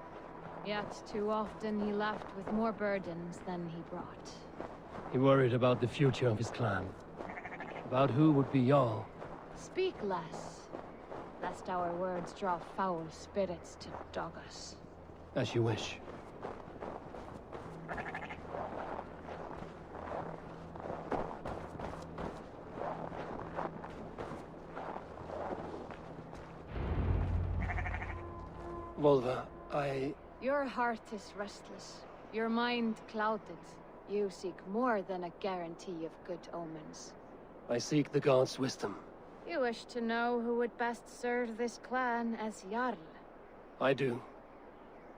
yet too often he left with more burdens than he brought. He worried about the future of his clan. About who would be Jarl. Speak less, lest our words draw foul spirits to dog us. As you wish. Volva, Your heart is restless, your mind clouded. You seek more than a guarantee of good omens. I seek the gods' wisdom. You wish to know who would best serve this clan as Jarl. I do.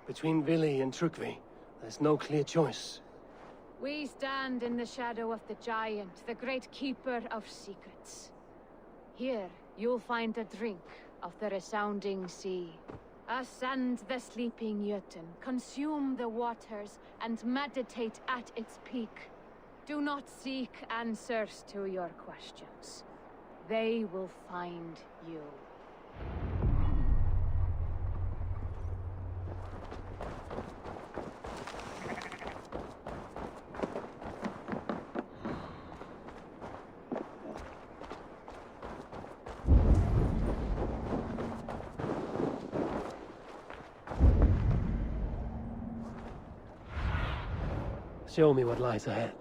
Between Vili and Trukvi, there's no clear choice. We stand in the shadow of the giant, the great keeper of secrets. Here, you'll find a drink of the resounding sea. Ascend the sleeping Jötun, consume the waters, and meditate at its peak. Do not seek answers to your questions. They will find you. Show me what lies ahead.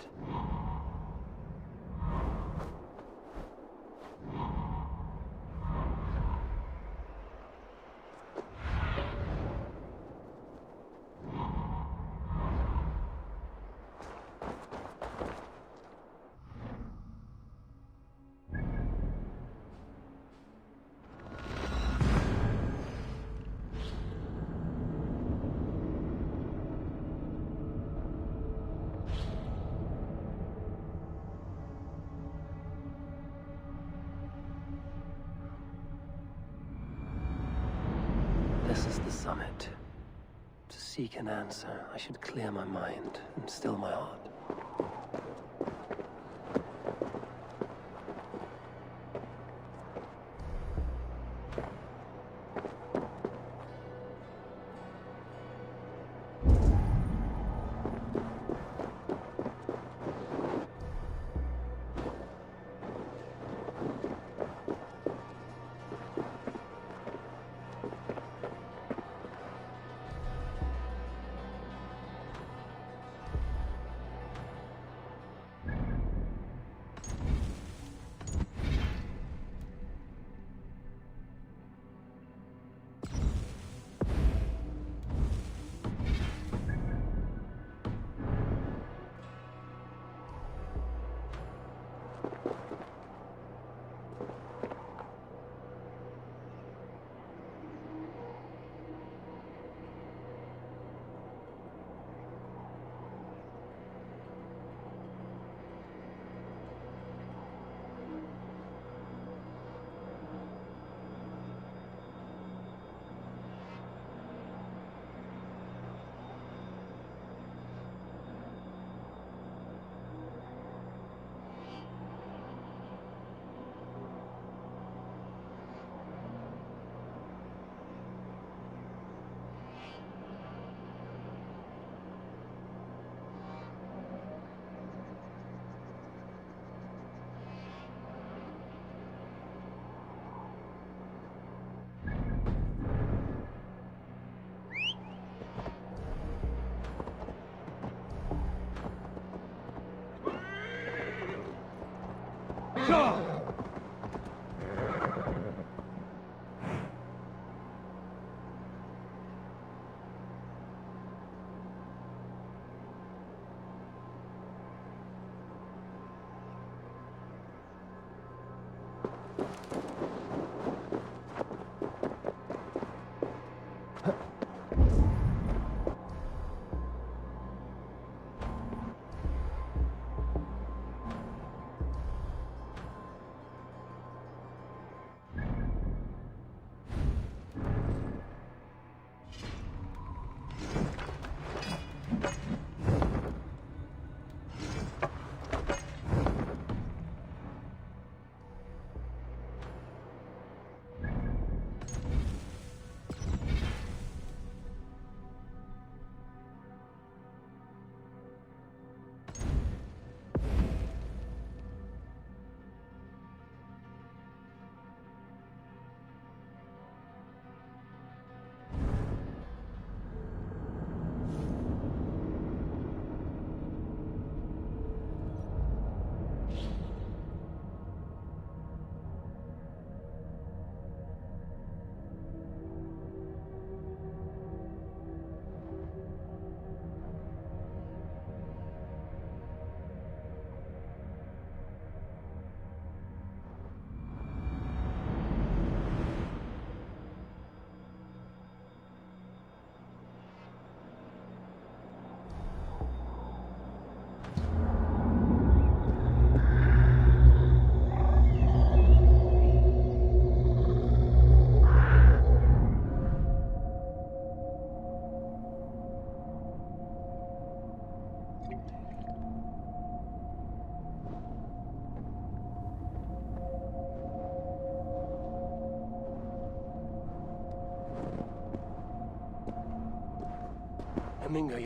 This is the summit. To seek an answer, I should clear my mind and still my heart.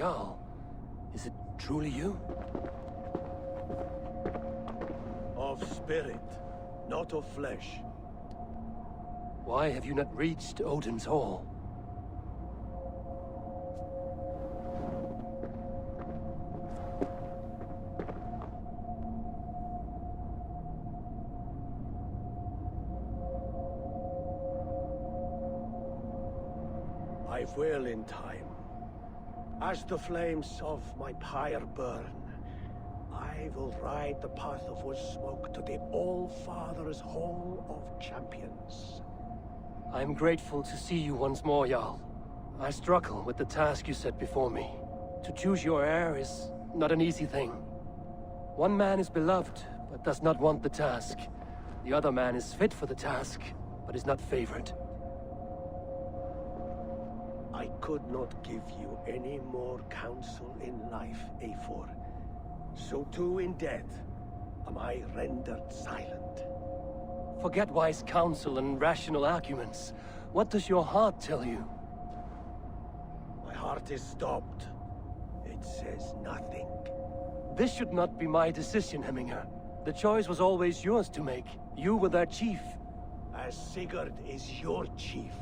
Jarl, is it truly you? Of spirit, not of flesh. Why have you not reached Odin's Hall? I will in time. As the flames of my pyre burn, I will ride the path of wood smoke to the All-Father's Hall of Champions. I am grateful to see you once more, Jarl. I struggle with the task you set before me. To choose your heir is not an easy thing. One man is beloved, but does not want the task. The other man is fit for the task, but is not favored. I could not give you any more counsel in life, Eivor. So too in death am I rendered silent. Forget wise counsel and rational arguments. What does your heart tell you? My heart is stopped. It says nothing. This should not be my decision, Hemminger. The choice was always yours to make. You were their chief. As Sigurd is your chief.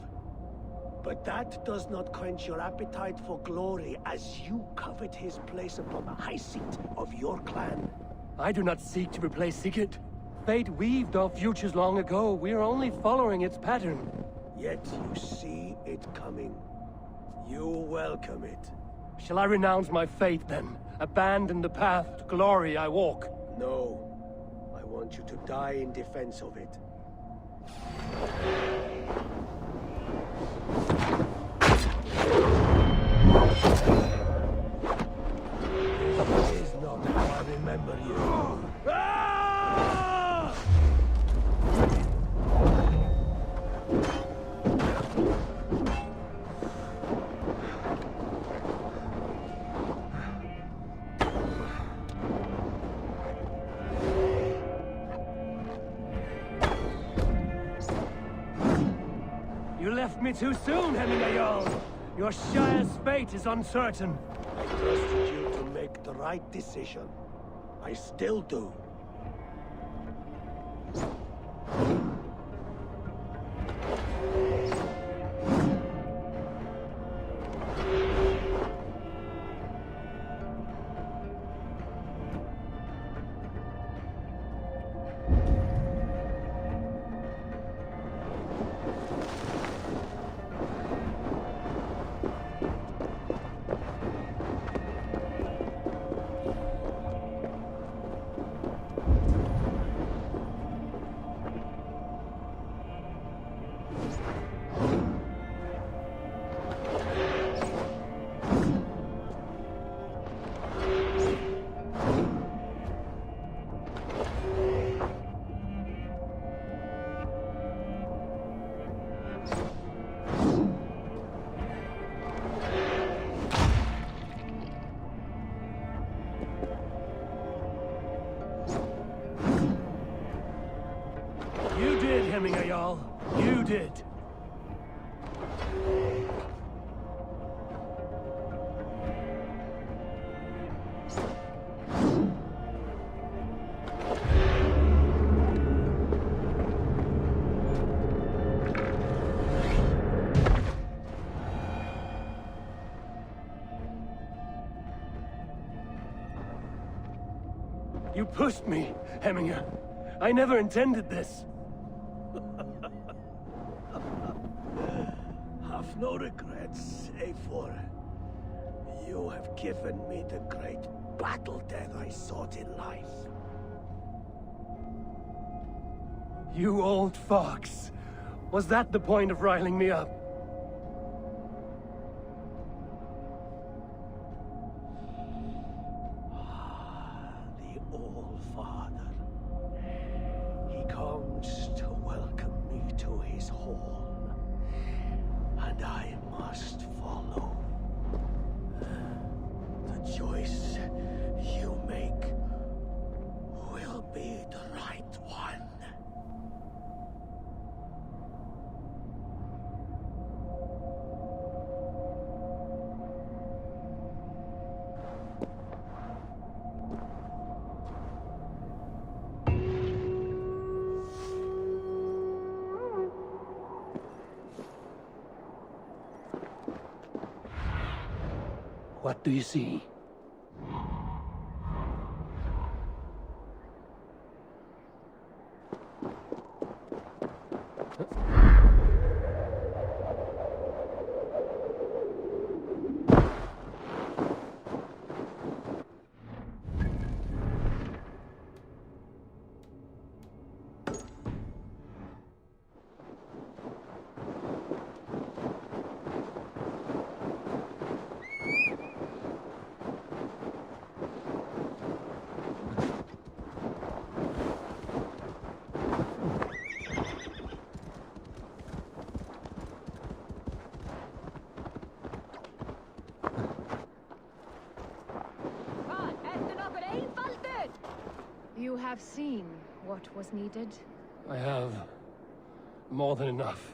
But that does not quench your appetite for glory as you covet his place upon the high seat of your clan. I do not seek to replace Sigurd. Fate weaved our futures long ago. We are only following its pattern. Yet you see it coming. You welcome it. Shall I renounce my faith then? Abandon the path to glory I walk? No. I want you to die in defense of it. This is not how I remember you. You left me too soon, Hemminger Jarl. Your Shire's fate is uncertain. I trusted you to make the right decision. I still do. Hemminger, Jarl. You did. You pushed me, Hemminger. I never intended this. Have no regrets, Eivor. You have given me the great battle death I sought in life. You old fox. Was that the point of riling me up? The All-Father. He comes to welcome me to his hall. And I must follow. The choice you make will be the right one. What do you see? You have seen what was needed. I have more than enough.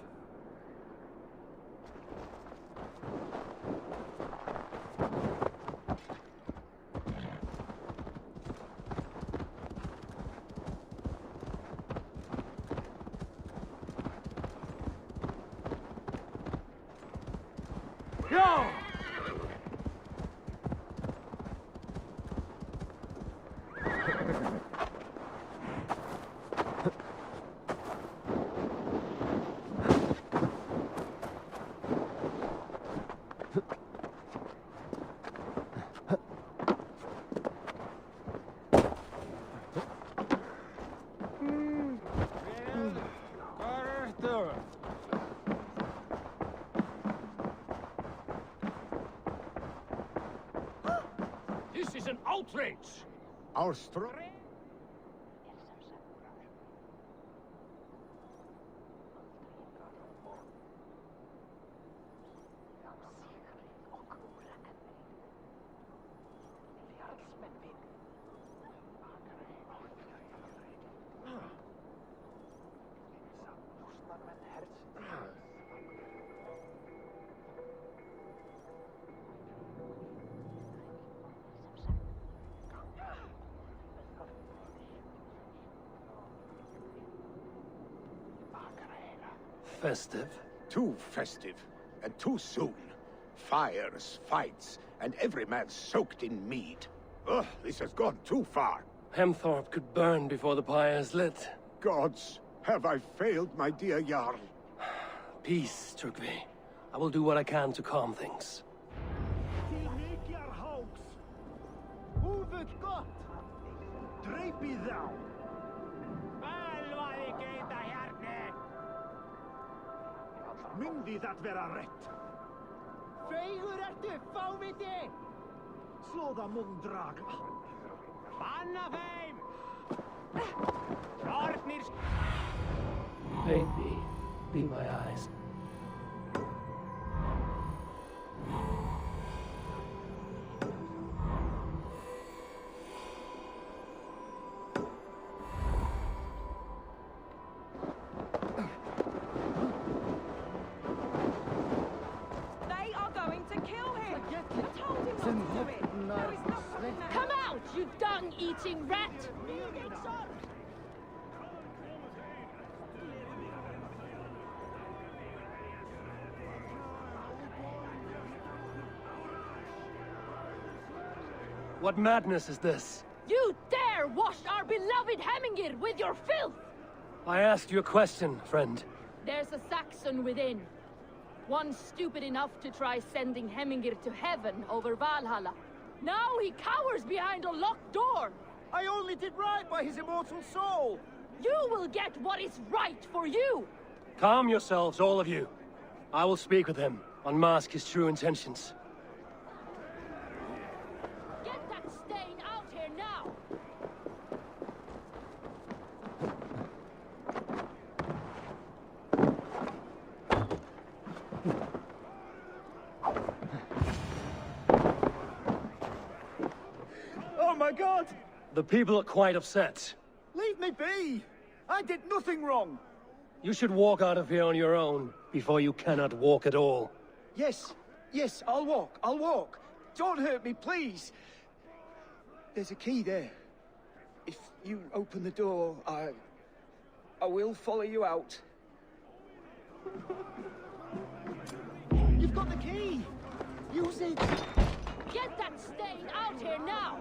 Go! This is an outrage! Our strong... Festive. Too festive, and too soon. Fires, fights, and every man soaked in mead. Ugh, this has gone too far. Hemthorpe could burn before the pyre is lit. Gods, have I failed my dear Jarl? Peace, Tryggvi. I will do what I can to calm things. Húfut gott! Dreipið þá! Bölvaði geita hérna! Myndi það vera rétt? Feigur ertu, fáviti! Slóða mundragla! Banna þeim! Nornir... Baby, be my eyes. out, you dung-eating rat! What madness is this? You dare wash our beloved Hemingir with your filth! I asked you a question, friend. There's a Saxon within. One stupid enough to try sending Hemingir to heaven over Valhalla. Now he cowers behind a locked door! I only did right by his immortal soul! You will get what is right for you! Calm yourselves, all of you. I will speak with him, unmask his true intentions. Get that stain out here now! Oh my god! The people are quite upset. Leave me be! I did nothing wrong! You should walk out of here on your own, before you cannot walk at all. Yes, I'll walk. Don't hurt me, please! There's a key there. If you open the door, I will follow you out. You've got the key! Use it! Get that stain out here now!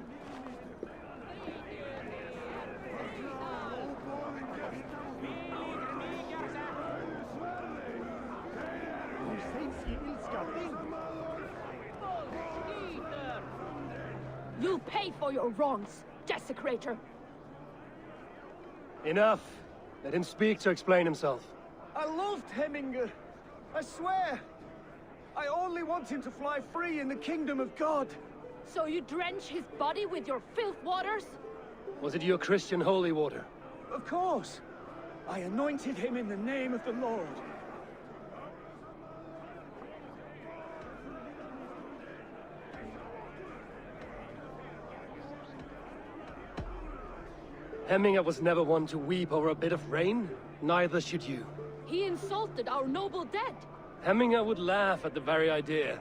You'll pay for your wrongs, desecrator! Enough! Let him speak to explain himself. I loved Hemingr. I swear. I only want him to fly free in the kingdom of God. So you drench his body with your filth waters? Was it your Christian holy water? Of course. I anointed him in the name of the Lord. Hemingr was never one to weep over a bit of rain. Neither should you. He insulted our noble dead. Hemingr would laugh at the very idea.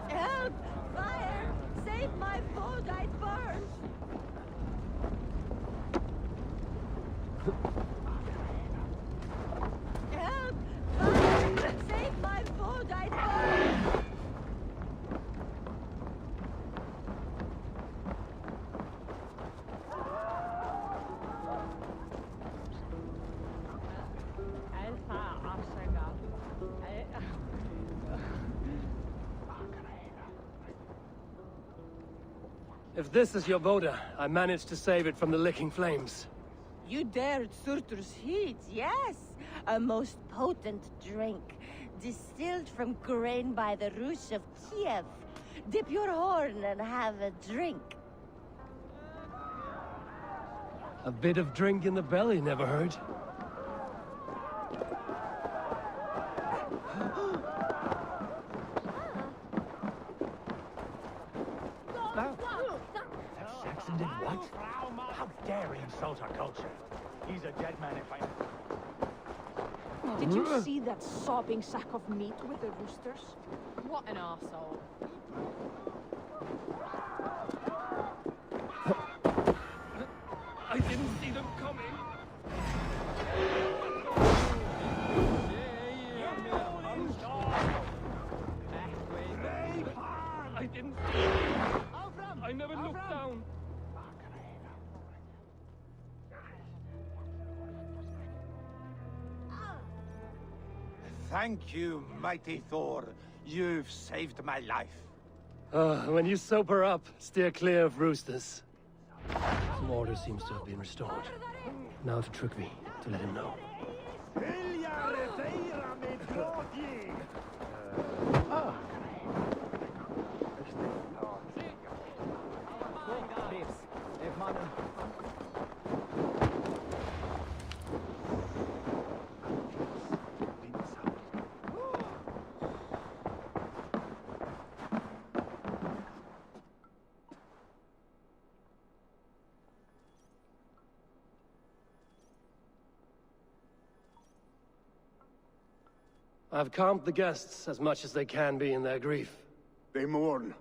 Help! Fire! Save my food, I burn! Help! Fire! Save my food, I burn! If this is your Voda, I managed to save it from the licking flames. You dared Surtur's heat, yes! A most potent drink, distilled from grain by the Rus of Kiev. Dip your horn and have a drink. A bit of drink in the belly never hurt. Saxon did what? How dare he insult our culture? He's a dead man if I... Did you see that sobbing sack of meat with the roosters? What an arsehole. I didn't see them coming. I didn't see them. I never looked down. Thank you, mighty Thor. You've saved my life. When you sober up, steer clear of roosters. Some order seems to have been restored. Now to Trygvi, to let him know. I've calmed the guests as much as they can be in their grief. They mourn.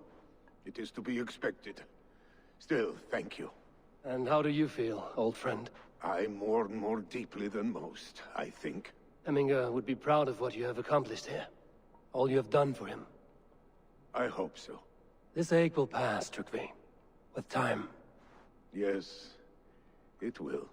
It is to be expected. Still, thank you. And how do you feel, old friend? I mourn more deeply than most, I think. Hemminger would be proud of what you have accomplished here. All you have done for him. I hope so. This ache will pass, Trygve. With time. Yes, it will.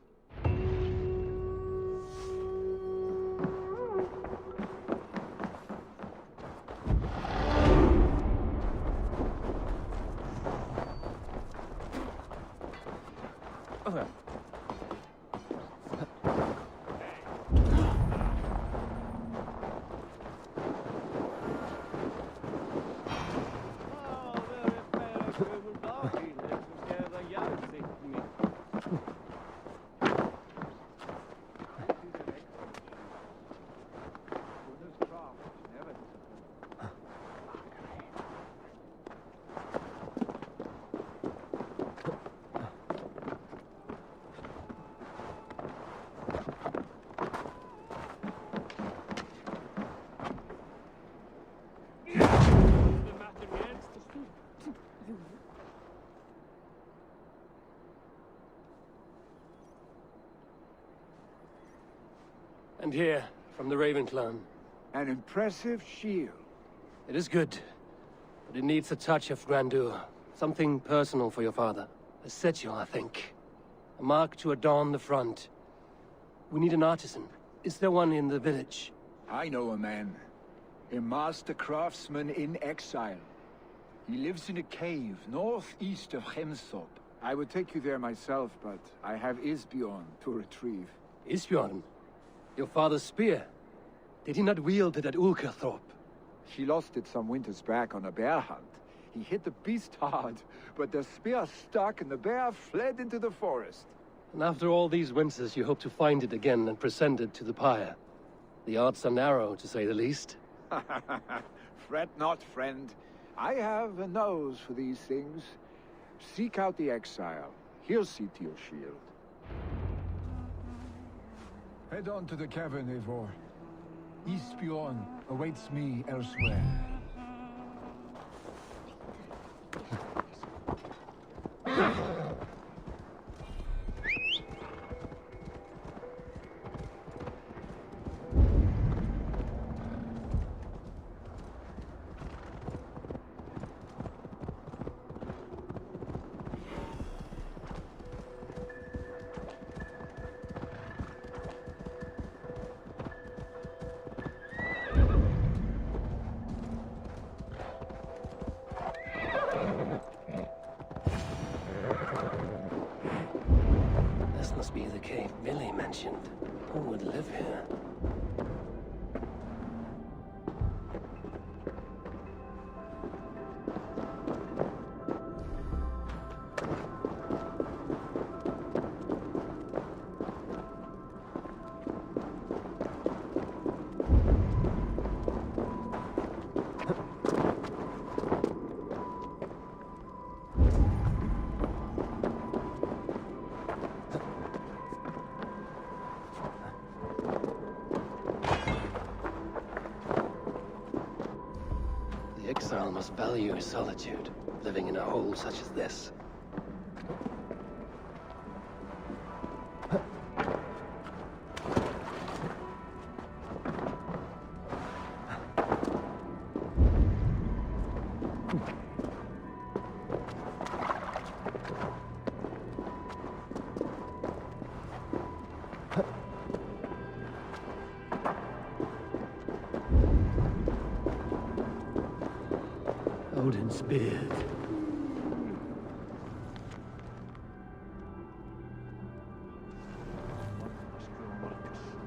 And here, from the Raven clan. An impressive shield. It is good, but it needs a touch of grandeur. Something personal for your father. A sigil, I think. A mark to adorn the front. We need an artisan. Is there one in the village? I know a man. A master craftsman in exile. He lives in a cave northeast of Hemthorpe. I would take you there myself, but I have Isbjorn to retrieve. Isbjorn? Your father's spear? Did he not wield it at Ulkerthorpe? He lost it some winters back on a bear hunt. He hit the beast hard, but the spear stuck and the bear fled into the forest. And after all these winters, you hope to find it again and present it to the pyre. The odds are narrow, to say the least. Fret not, friend. I have a nose for these things. Seek out the exile. He'll see to your shield. Head on to the cavern, Eivor. Isbjorn awaits me elsewhere. Be the cave Billy mentioned. Who would live here? The exile must value his solitude, living in a hole such as this. Odin's beard.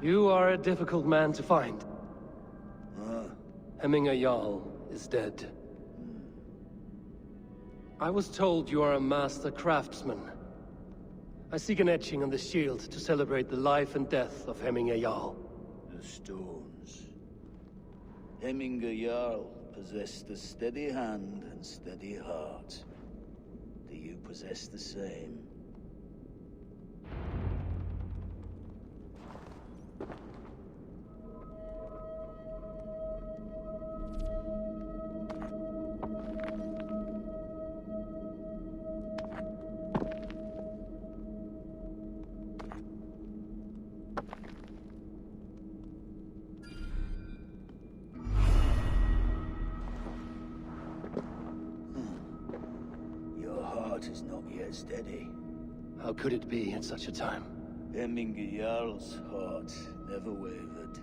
You are a difficult man to find. Hemminger Jarl is dead. I was told you are a master craftsman. I seek an etching on the shield to celebrate the life and death of Hemminger Jarl. The stones. Hemminger Jarl possessed a steady hand and steady heart. Do you possess the same? Your heart is not yet steady. How could it be at such a time? Hemminger Jarl's heart never wavered.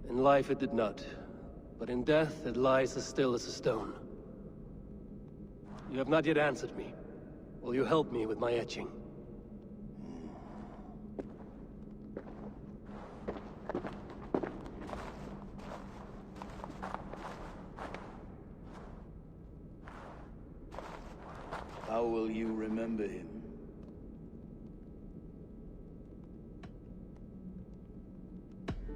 In life it did not, but in death it lies as still as a stone. You have not yet answered me. Will you help me with my etching? How will you remember him?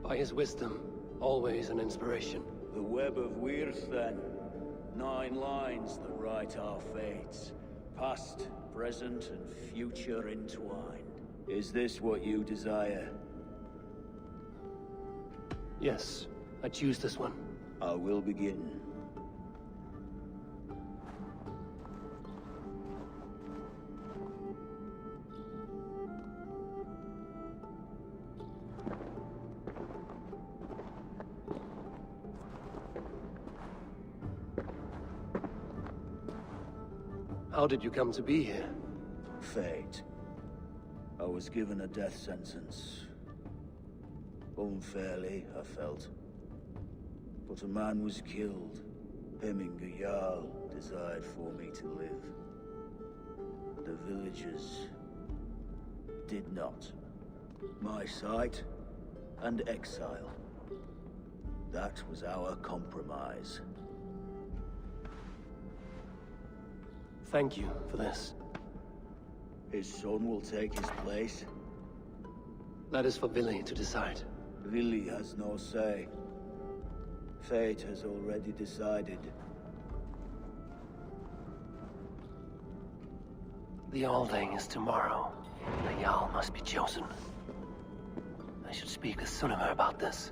By his wisdom, always an inspiration. The web of Wirth, then. 9 lines that write our fates. Past, present, and future entwined. Is this what you desire? Yes, I choose this one. I will begin. How did you come to be here? Fate. I was given a death sentence. Unfairly, I felt. But a man was killed. Hemminger Jarl desired for me to live. The villagers did not. My sight and exile. That was our compromise. Thank you for this. His son will take his place. That is for Billy to decide. Billy has no say. Fate has already decided. The Alding is tomorrow. The Jarl must be chosen. I should speak with Sunnema about this.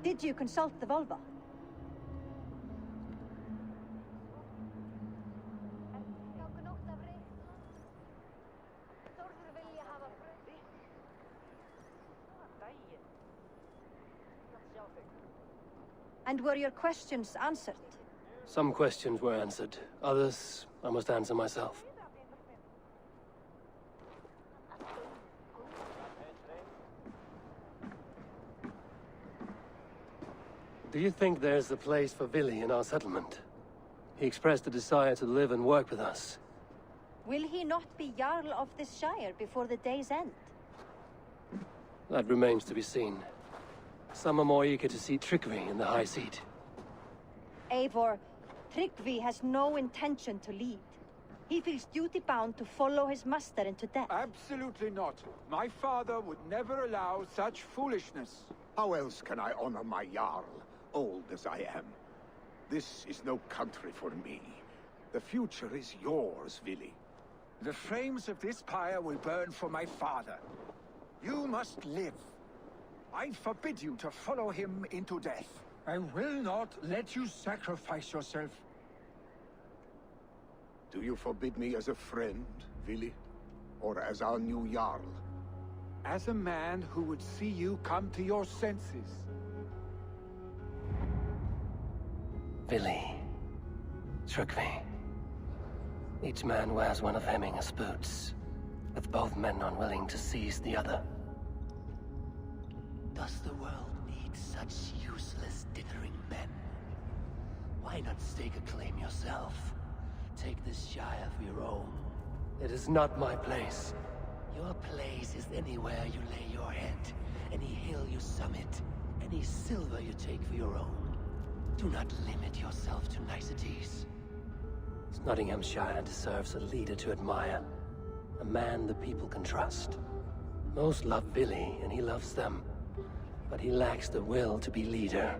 Did you consult the vulva? And were your questions answered? Some questions were answered. Others, I must answer myself. Do you think there's a place for Vili in our settlement? He expressed a desire to live and work with us. Will he not be Jarl of this Shire before the day's end? That remains to be seen. Some are more eager to see Tryggvi in the high seat. Eivor, Tryggvi has no intention to lead. He feels duty-bound to follow his master into death. Absolutely not. My father would never allow such foolishness. How else can I honor my Jarl, old as I am? This is no country for me. The future is yours, Vili. The flames of this pyre will burn for my father. You must live. I forbid you to follow him into death. I will not let you sacrifice yourself. Do you forbid me as a friend, Vili? Or as our new Jarl? As a man who would see you come to your senses. Vili. Tryggvi. Each man wears one of Hemminger's boots, with both men unwilling to seize the other. Does the world need such useless, dithering men? Why not stake a claim yourself? Take this Shire for your own. It is not my place. Your place is anywhere you lay your head, any hill you summit, any silver you take for your own. Do not limit yourself to niceties. Nottinghamshire deserves a leader to admire. A man the people can trust. Most love Vili, and he loves them. But he lacks the will to be leader.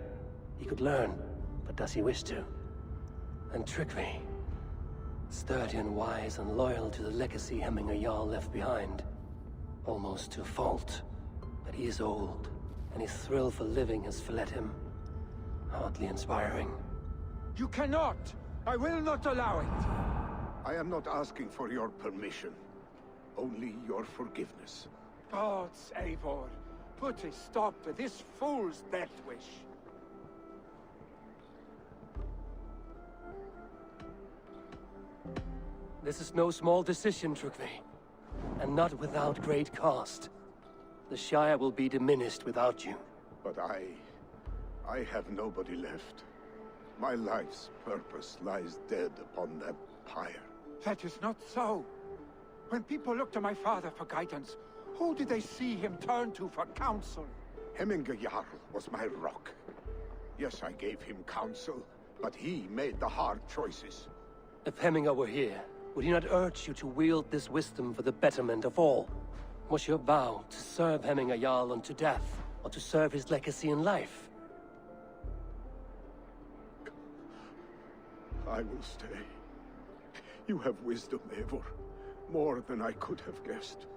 He could learn, but does he wish to? And Tryggvi. Sturdy and wise and loyal to the legacy Hemminger Jarl left behind. Almost to a fault. But he is old, and his thrill for living has fled him. Hardly inspiring. You cannot! I will not allow it! I am not asking for your permission. Only your forgiveness. Gods, Eivor, put a stop to this fool's death wish. This is no small decision, Tryggvi. And not without great cost. The Shire will be diminished without you. But I have nobody left. My life's purpose lies dead upon that pyre. That is not so. When people look to my father for guidance, who did they see him turn to for counsel? Hemminger Jarl was my rock. Yes, I gave him counsel, but he made the hard choices. If Hemminger were here, would he not urge you to wield this wisdom for the betterment of all? Was your vow to serve Hemminger Jarl unto death, or to serve his legacy in life? I will stay. You have wisdom, Eivor. More than I could have guessed.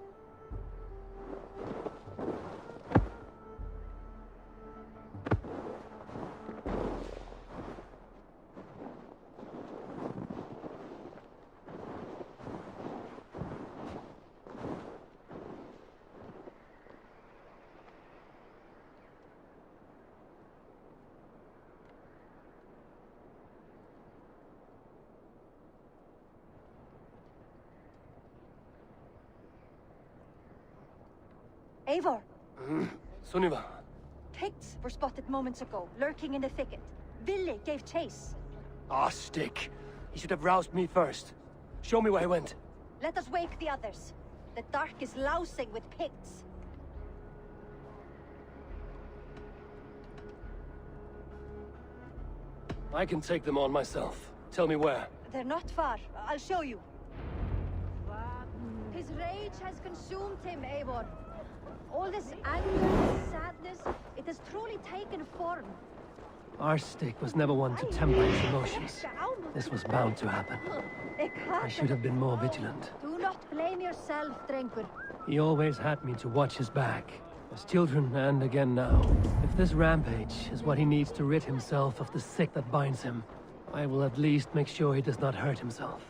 Eivor! Sunniva! Picts were spotted moments ago, lurking in the thicket. Vili gave chase. Ah, stick! He should have roused me first. Show me where he went. Let us wake the others. The dark is lousing with Picts. I can take them on myself. Tell me where. They're not far. I'll show you. His rage has consumed him, Eivor. All this anger, this sadness, it has truly taken form. Our stick was never one to temper his emotions. This was bound to happen. I should have been more vigilant. Do not blame yourself, Drengur. He always had me to watch his back. As children and again now. If this rampage is what he needs to rid himself of the sick that binds him, I will at least make sure he does not hurt himself.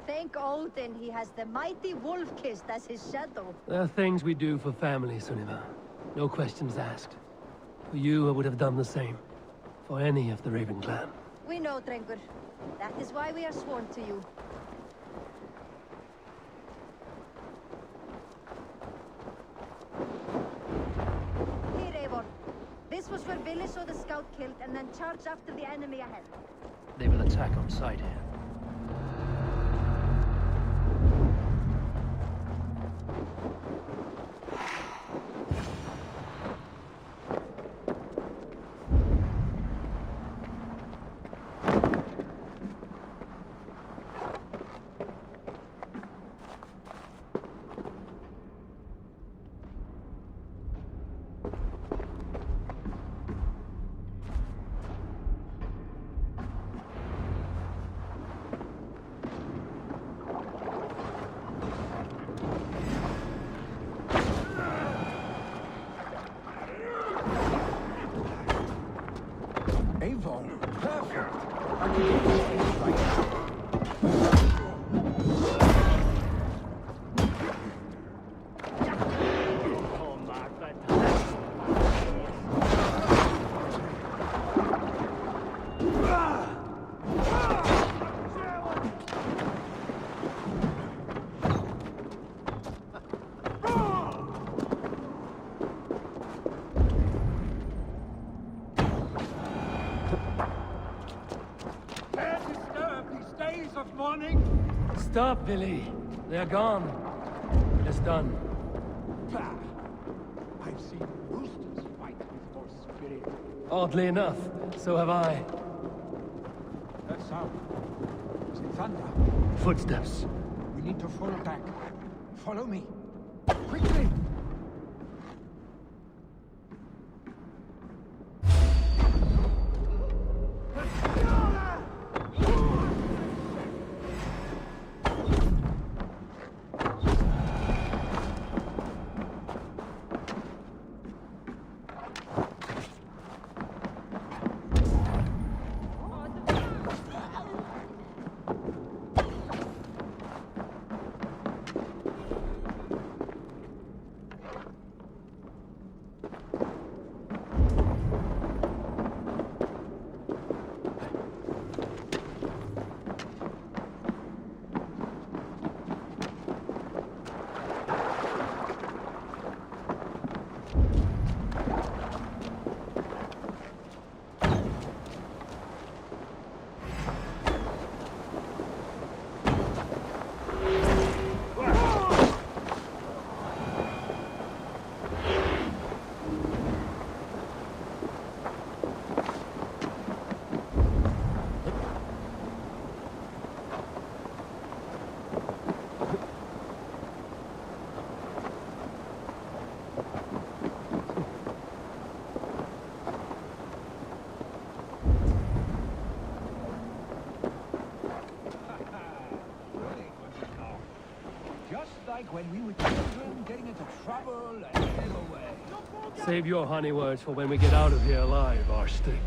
Thank Odin he has the mighty Wolf-Kissed as his shadow. There are things we do for family, Sunniva. No questions asked. For you, I would have done the same. For any of the Raven clan. We know, Drengur. That is why we are sworn to you. Here, Eivor. This was where Vili saw the scout killed and then charged after the enemy ahead. They will attack on sight here. Eivor, perfect! I can do this thing right now. Stop, Billy. They're gone. It's done. I've seen roosters fight with more spirit. Oddly enough, so have I. That sound. Was it thunder? Footsteps. We need to fall back. Follow me. Quickly! Like when we were children, getting into trouble and get away. Save your honey words for when we get out of here alive, Arstick.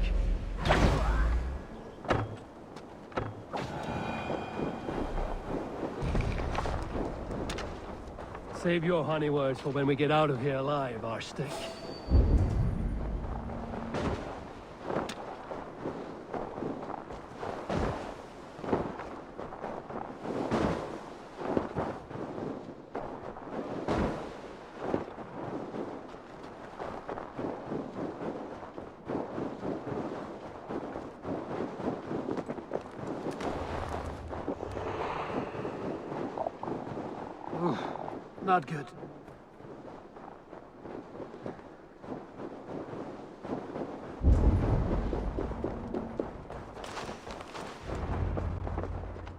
Save your honey words for when we get out of here alive, Arstick. Not good.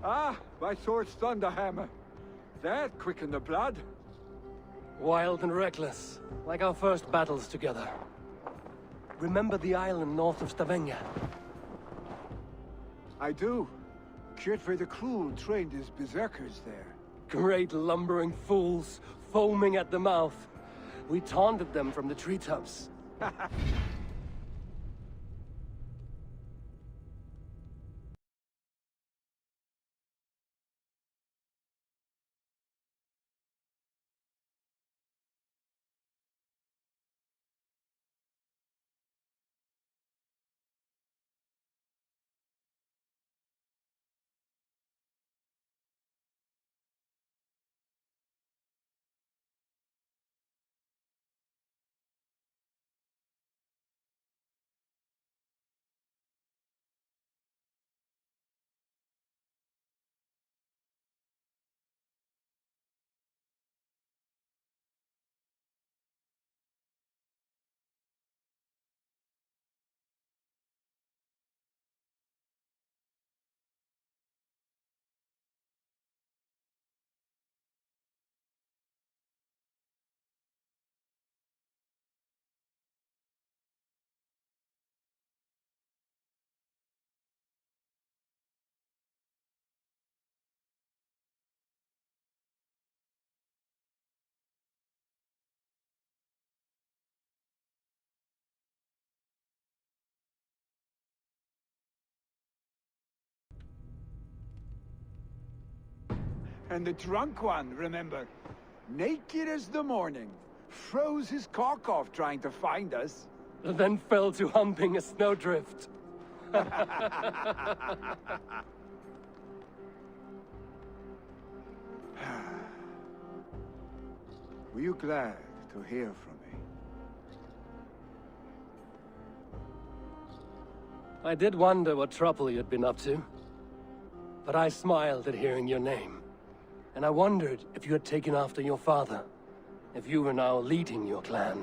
Ah, my sword's thunderhammer. That quickened the blood. Wild and reckless, like our first battles together. remember the island north of Stavanger? I do. Kjotve the Cruel trained his berserkers there. Great lumbering fools, foaming at the mouth. We taunted them from the treetops. And the drunk one, remember? Naked as the morning. Froze his cock off trying to find us. Then fell to humping a snowdrift. Were you glad to hear from me? I did wonder what trouble you'd been up to. But I smiled at hearing your name. And I wondered if you had taken after your father. If you were now leading your clan.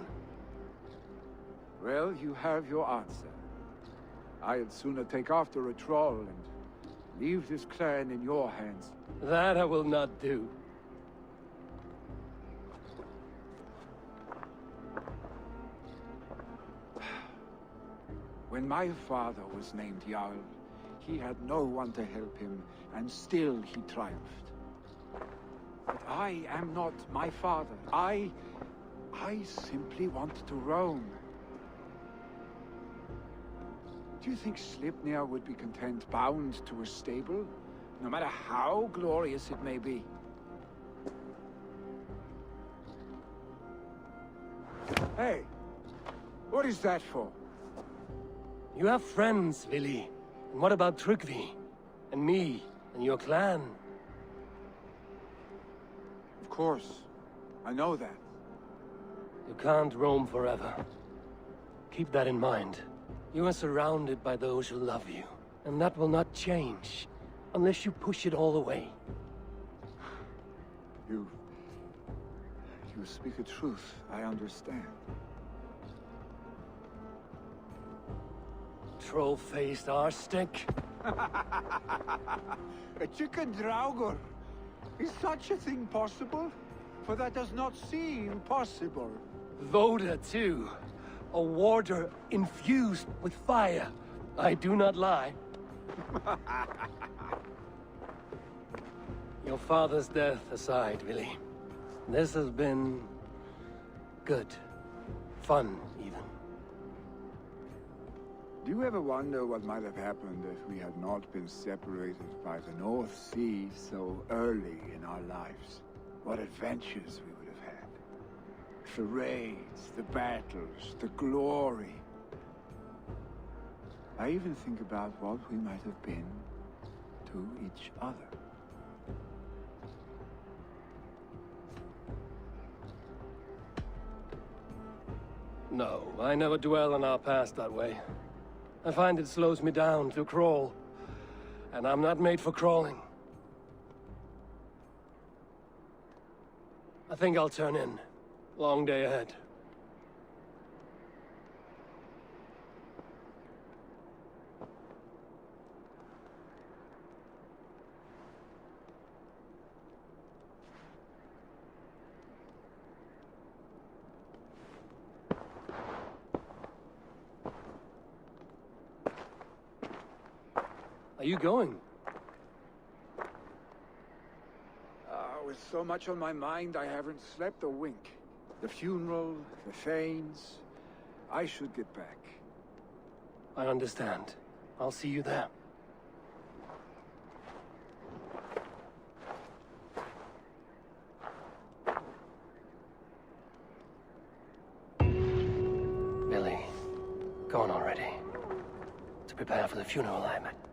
Well, you have your answer. I'd sooner take after a troll and leave this clan in your hands. That I will not do. When my father was named Jarl, he had no one to help him, and still he triumphed. But I am not my father. I simply want to roam. Do you think Sleipnir would be content bound to a stable, no matter how glorious it may be? Hey, what is that for? You have friends, Vili. And what about Tryggvi? And me? And your clan? Of course. I know that. You can't roam forever. Keep that in mind. You are surrounded by those who love you. And that will not change. Unless you push it all away. You speak a truth. I understand. Troll-faced arse-stick. A chicken draugr. Is such a thing possible? For that does not seem possible. Voda, too. A warder infused with fire. I do not lie. Your father's death aside, Vili. This has been... good. Fun, even. Do you ever wonder what might have happened if we had not been separated by the North Sea so early in our lives? What adventures we would have had. The raids, the battles, the glory. I even think about what we might have been to each other. No, I never dwell on our past that way. I find it slows me down to crawl. And I'm not made for crawling. I think I'll turn in. Long day ahead. Are you going? With so much on my mind, I haven't slept a wink. The funeral, the Thanes. I should get back. I understand. I'll see you there. Billy, go on already. To prepare for the funeral, I meant.